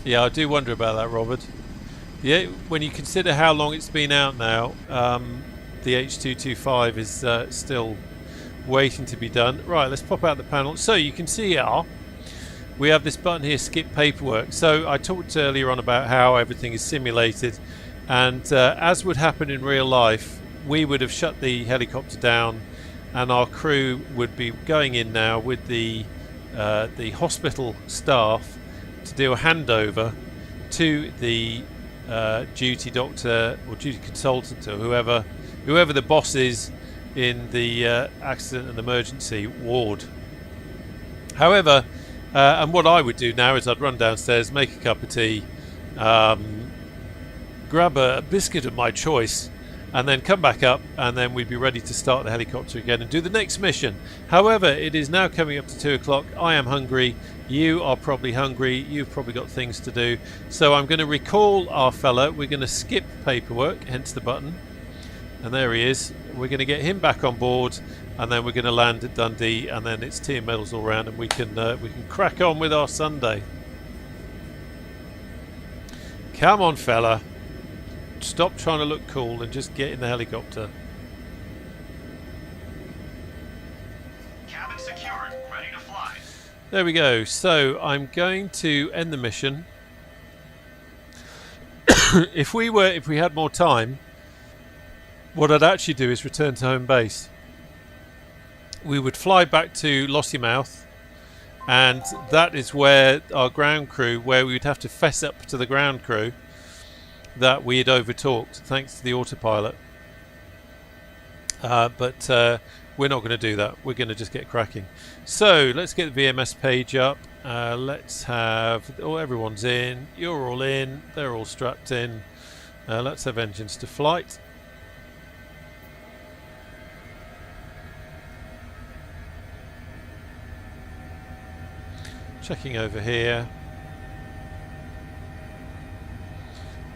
Yeah, I do wonder about that, Robert. Yeah, when you consider how long it's been out now, the H225 is still waiting to be done. Right, let's pop out the panel. So you can see here, we have this button here, skip paperwork. So I talked earlier on about how everything is simulated, and as would happen in real life, we would have shut the helicopter down, and our crew would be going in now with the hospital staff to do a handover to the duty doctor or duty consultant or whoever the boss is in the accident and emergency ward. However, and what I would do now is I'd run downstairs, make a cup of tea, grab a biscuit of my choice, and then come back up, and then we'd be ready to start the helicopter again and do the next mission. However, it is now coming up to 2 o'clock. I am hungry. You are probably hungry. You've probably got things to do. So I'm going to recall our fella. We're going to skip paperwork, hence the button. And there he is. We're going to get him back on board, and then we're going to land at Dundee, and then it's tea and medals all round, and we can crack on with our Sunday. Come on, fella. Stop trying to look cool and just get in the helicopter. Cabin secured, ready to fly. There we go. So I'm going to end the mission. If we had more time, what I'd actually do is return to home base. We would fly back to Lossiemouth, and that is where our ground crew, where we would have to fess up to the ground crew that we had overtalked thanks to the autopilot. But we're not going to do that. We're going to just get cracking. So let's get the VMS page up. Let's have... Oh, everyone's in. You're all in. They're all strapped in. Let's have engines to flight. Checking over here.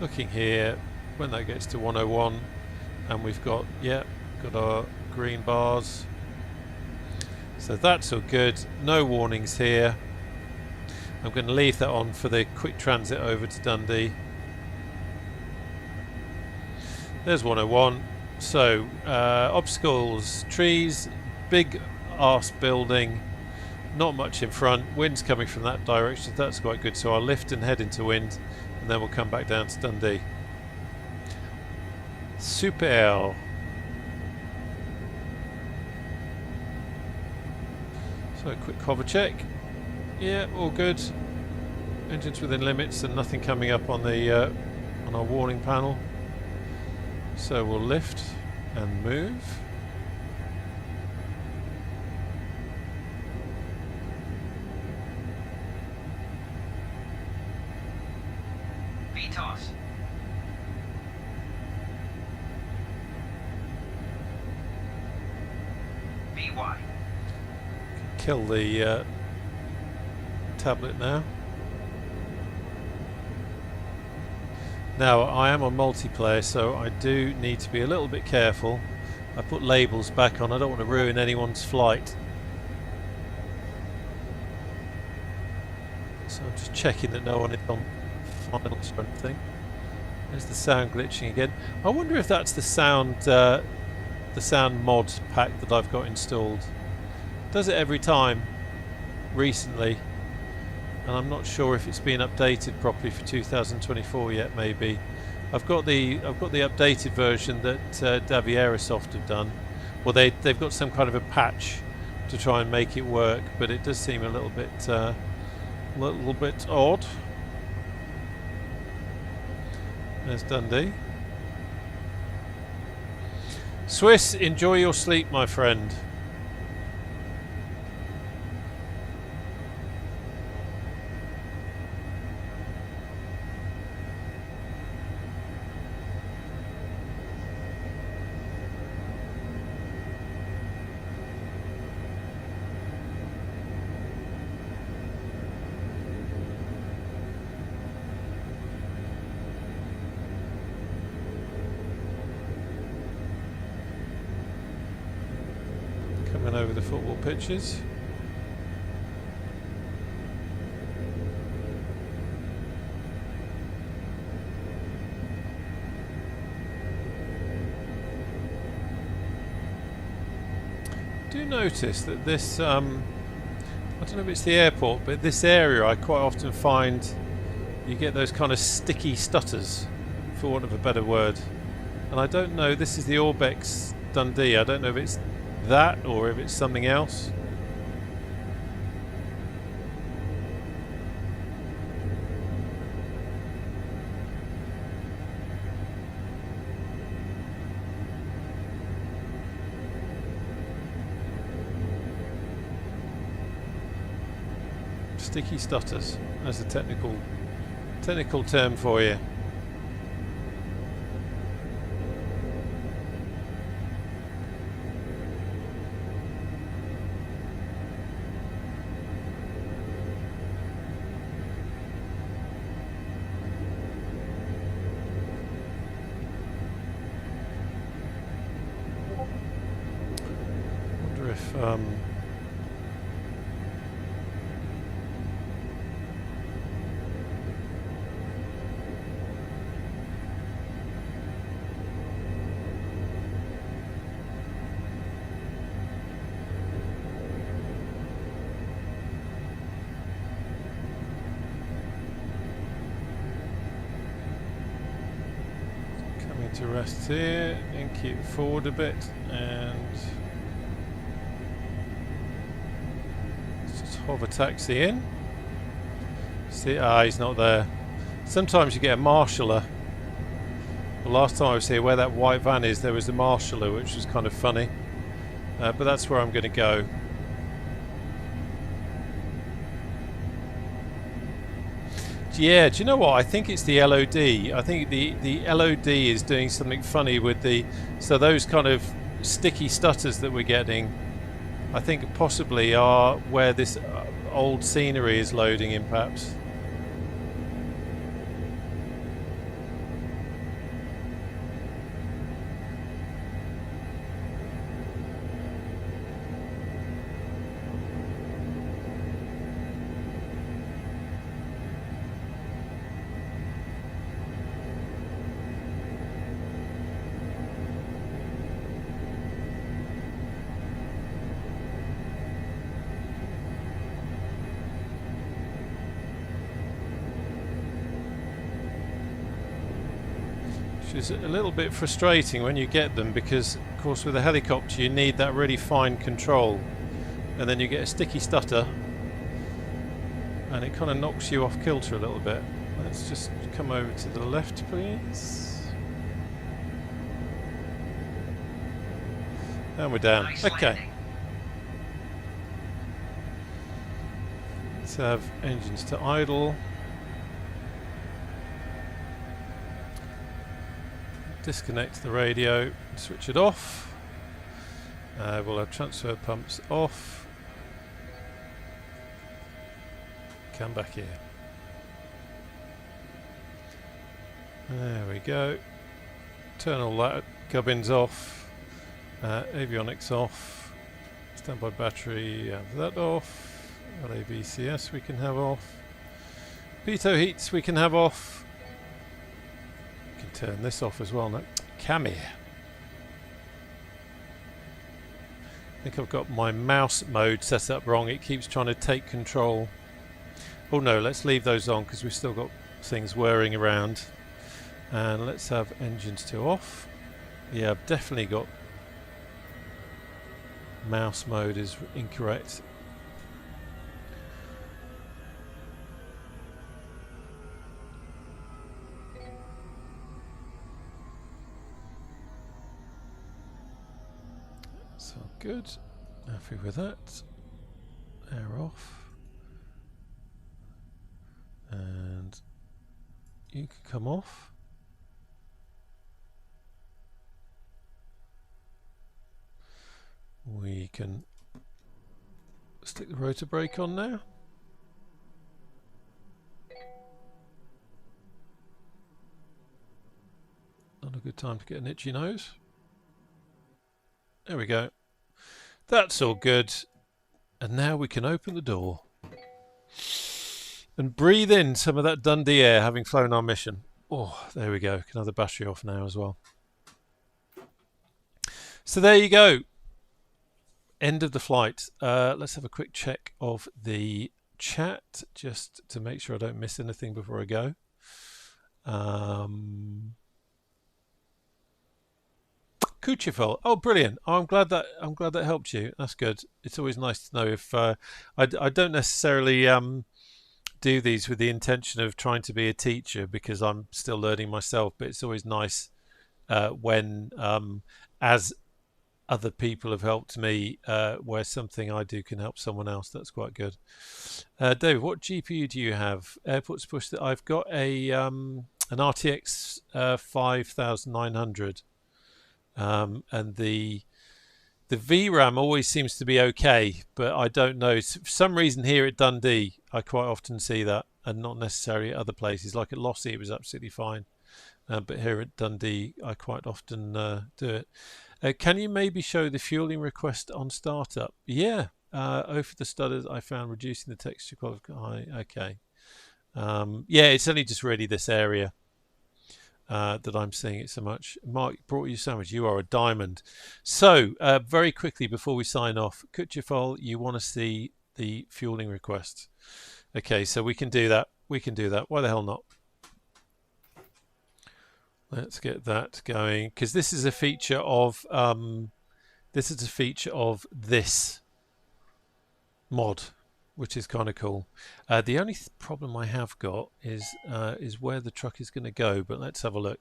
Looking here. When that gets to 101, and we've got, yeah, got our green bars. So that's all good. No warnings here. I'm going to leave that on for the quick transit over to Dundee. There's 101. So obstacles, trees, big arse building, not much in front. Wind's coming from that direction. That's quite good. So I'll lift and head into wind, and then we'll come back down to Dundee. Super. So a quick hover check. Yeah, all good. Engines within limits and nothing coming up on the on our warning panel. So we'll lift and move. VTOS. VY. Kill the tablet now. Now I am on multiplayer, so I do need to be a little bit careful. I put labels back on. I don't want to ruin anyone's flight. So I'm just checking that no one is on finals or anything. There's the sound glitching again. I wonder if that's the sound mod pack that I've got installed. Does it every time recently, and I'm not sure if it's been updated properly for 2024 yet. Maybe I've got the updated version that Davierosoft have done. Well, they've got some kind of a patch to try and make it work, but it does seem a little bit odd. There's Dundee. Swiss, enjoy your sleep, my friend. Coming over the football pitches. Do notice that this, I don't know if it's the airport, but this area I quite often find you get those kind of sticky stutters, for want of a better word. And I don't know, this is the Orbex Dundee, I don't know if it's that or if it's something else. Sticky stutters, that's a technical term for you. Wonder if coming to rest here and keep forward a bit, and let's just hover taxi in. See, he's not there. Sometimes you get a marshaller. The last time I was here, where that white van is, there was a marshaller, which was kind of funny. But that's where I'm going to go. Yeah, do you know what? I think it's the LOD. I think the LOD is doing something funny with the... So those kind of sticky stutters that we're getting, I think possibly are where this old scenery is loading in, perhaps. Which is a little bit frustrating when you get them, because of course with a helicopter you need that really fine control, and then you get a sticky stutter and it kind of knocks you off kilter a little bit. Let's just come over to the left, please. And we're down. Nice Okay. landing. Let's have engines to idle. Disconnect the radio, switch it off. We'll have transfer pumps off. Come back here. There we go. Turn all that gubbins off. Avionics off. Standby battery, have that off. LAVCS we can have off. Pitot heats we can have off. Turn this off as well now. Come here. I think I've got my mouse mode set up wrong. It keeps trying to take control. Oh no, let's leave those on because we've still got things whirring around. And let's have engines to off. Yeah, I've definitely got mouse mode is incorrect. Good, happy with that. Air off, and you can come off. We can stick the rotor brake on now. Not a good time to get an itchy nose. There we go. That's all good. And now we can open the door and breathe in some of that Dundee air, having flown our mission. Oh, there we go. Can have the battery off now as well. So there you go. End of the flight. Let's have a quick check of the chat just to make sure I don't miss anything before I go. Kuchifol. Oh, brilliant! Oh, I'm glad that helped you. That's good. It's always nice to know if I don't necessarily do these with the intention of trying to be a teacher, because I'm still learning myself. But it's always nice when as other people have helped me, where something I do can help someone else. That's quite good. Dave, what GPU do you have? Airports push that. I've got a an RTX 5900. And the VRAM always seems to be okay, but I don't know. For some reason here at Dundee, I quite often see that, and not necessarily at other places. Like at Lossie, it was absolutely fine, but here at Dundee, I quite often do it. Can you maybe show the fueling request on startup? Yeah. For the stutters, I found reducing the texture quality. Okay. Yeah, it's only just really this area that I'm seeing it so much. Mark brought you so much. You are a diamond. So very quickly before we sign off, Kuchifol, you want to see the fueling request? Okay, so we can do that. We can do that. Why the hell not? Let's get that going, because this is a feature of this mod, which is kind of cool. The only problem I have got is where the truck is going to go, but let's have a look.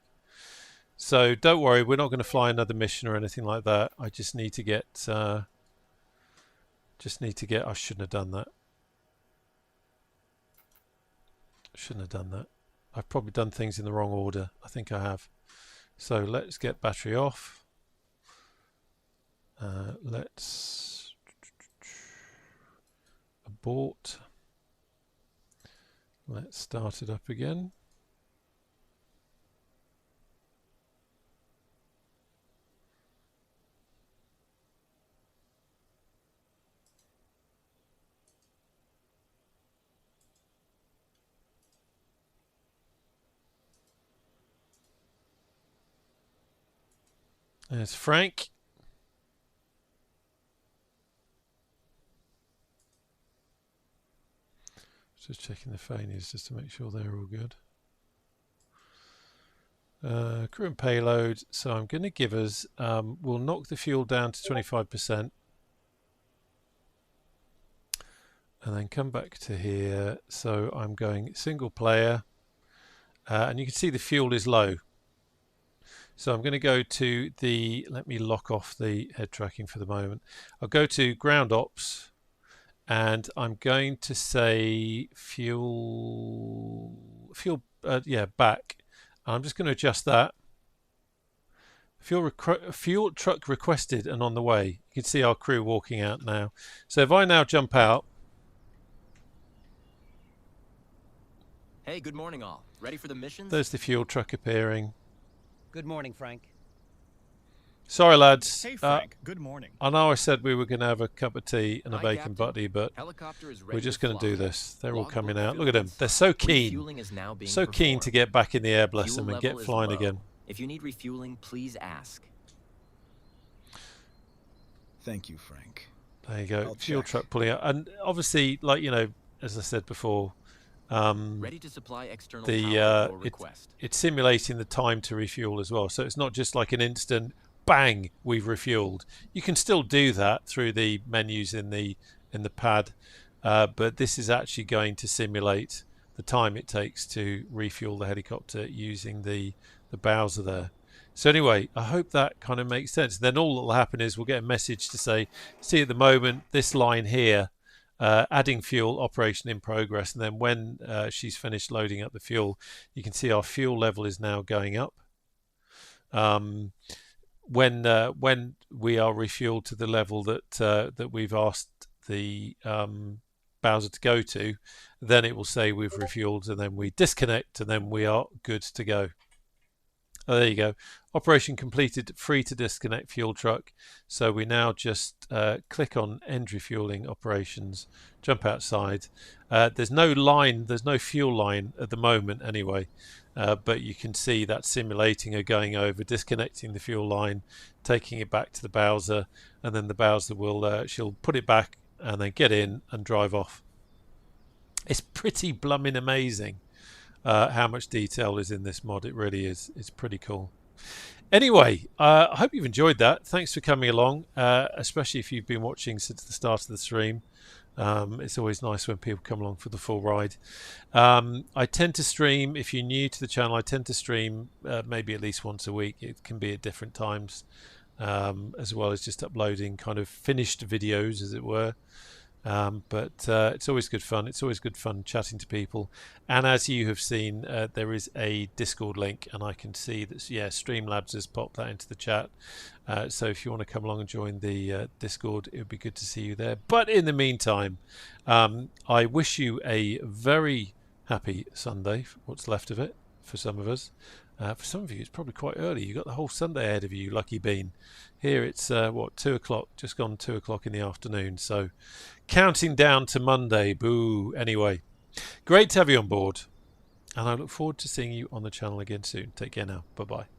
So don't worry, we're not going to fly another mission or anything like that. I just need to get I shouldn't have done that. Shouldn't have done that. I've probably done things in the wrong order. I think I have. So let's get battery off. Let's abort. Let's start it up again. There's Frank. Just checking the failures just to make sure they're all good. Crew and payload. So I'm going to give us, we'll knock the fuel down to 25%. And then come back to here. So I'm going single player. And you can see the fuel is low. So I'm going to go to the, let me lock off the head tracking for the moment. I'll go to ground ops. And I'm going to say fuel, yeah, back. And I'm just going to adjust that. Fuel truck requested and on the way. You can see our crew walking out now. So if I now jump out. Hey, good morning all. Ready for the missions? There's the fuel truck appearing. Good morning, Frank. Sorry, lads. Hey, Frank. Good morning. I know I said we were going to have a cup of tea and a Hi, bacon Captain. butty, but Helicopter is ready we're just to going to do fly. this. They're all Logbook coming out. Look fuel at them. They're so keen. Refueling is now being So keen to performed. get back in the air, bless Fuel them, and level get is flying low. again. If you need refueling, please ask. Thank you, Frank. There you go. I'll Fuel check. truck pulling out. And obviously, like, you know, as I said before, Ready to supply external power or request. it's simulating the time to refuel as well. So it's not just like an instant bang, we've refueled. You can still do that through the menus in the pad, but this is actually going to simulate the time it takes to refuel the helicopter using the Bowser there. So anyway, I hope that kind of makes sense. Then all that will happen is we'll get a message to say, see at the moment, this line here, adding fuel, operation in progress. And then when she's finished loading up the fuel, you can see our fuel level is now going up. When we are refueled to the level that we've asked the Bowser to go to, then it will say we've refueled, and then we disconnect, and then we are good to go. Oh, there you go. Operation completed, free to disconnect fuel truck. So we now just click on end refueling operations, jump outside. There's no line, there's no fuel line at the moment anyway, but you can see that simulating her going over, disconnecting the fuel line, taking it back to the Bowser, and then the Bowser will, she'll put it back and then get in and drive off. It's pretty blooming amazing. How much detail is in this mod. It really is. It's pretty cool. Anyway, I hope you've enjoyed that. Thanks for coming along, especially if you've been watching since the start of the stream. It's always nice when people come along for the full ride. I tend to stream, if you're new to the channel, I tend to stream maybe at least once a week. It can be at different times, as well as just uploading kind of finished videos, as it were. But it's always good fun. It's always good fun chatting to people. And as you have seen, there is a Discord link, and I can see that, yeah, Streamlabs has popped that into the chat. So if you want to come along and join the Discord, it would be good to see you there. But in the meantime, I wish you a very happy Sunday, what's left of it, for some of us. For some of you, it's probably quite early. You've got the whole Sunday ahead of you, lucky bean. Here it's, what, 2 o'clock, just gone 2 o'clock in the afternoon. So counting down to Monday. Boo. Anyway, great to have you on board. And I look forward to seeing you on the channel again soon. Take care now. Bye-bye.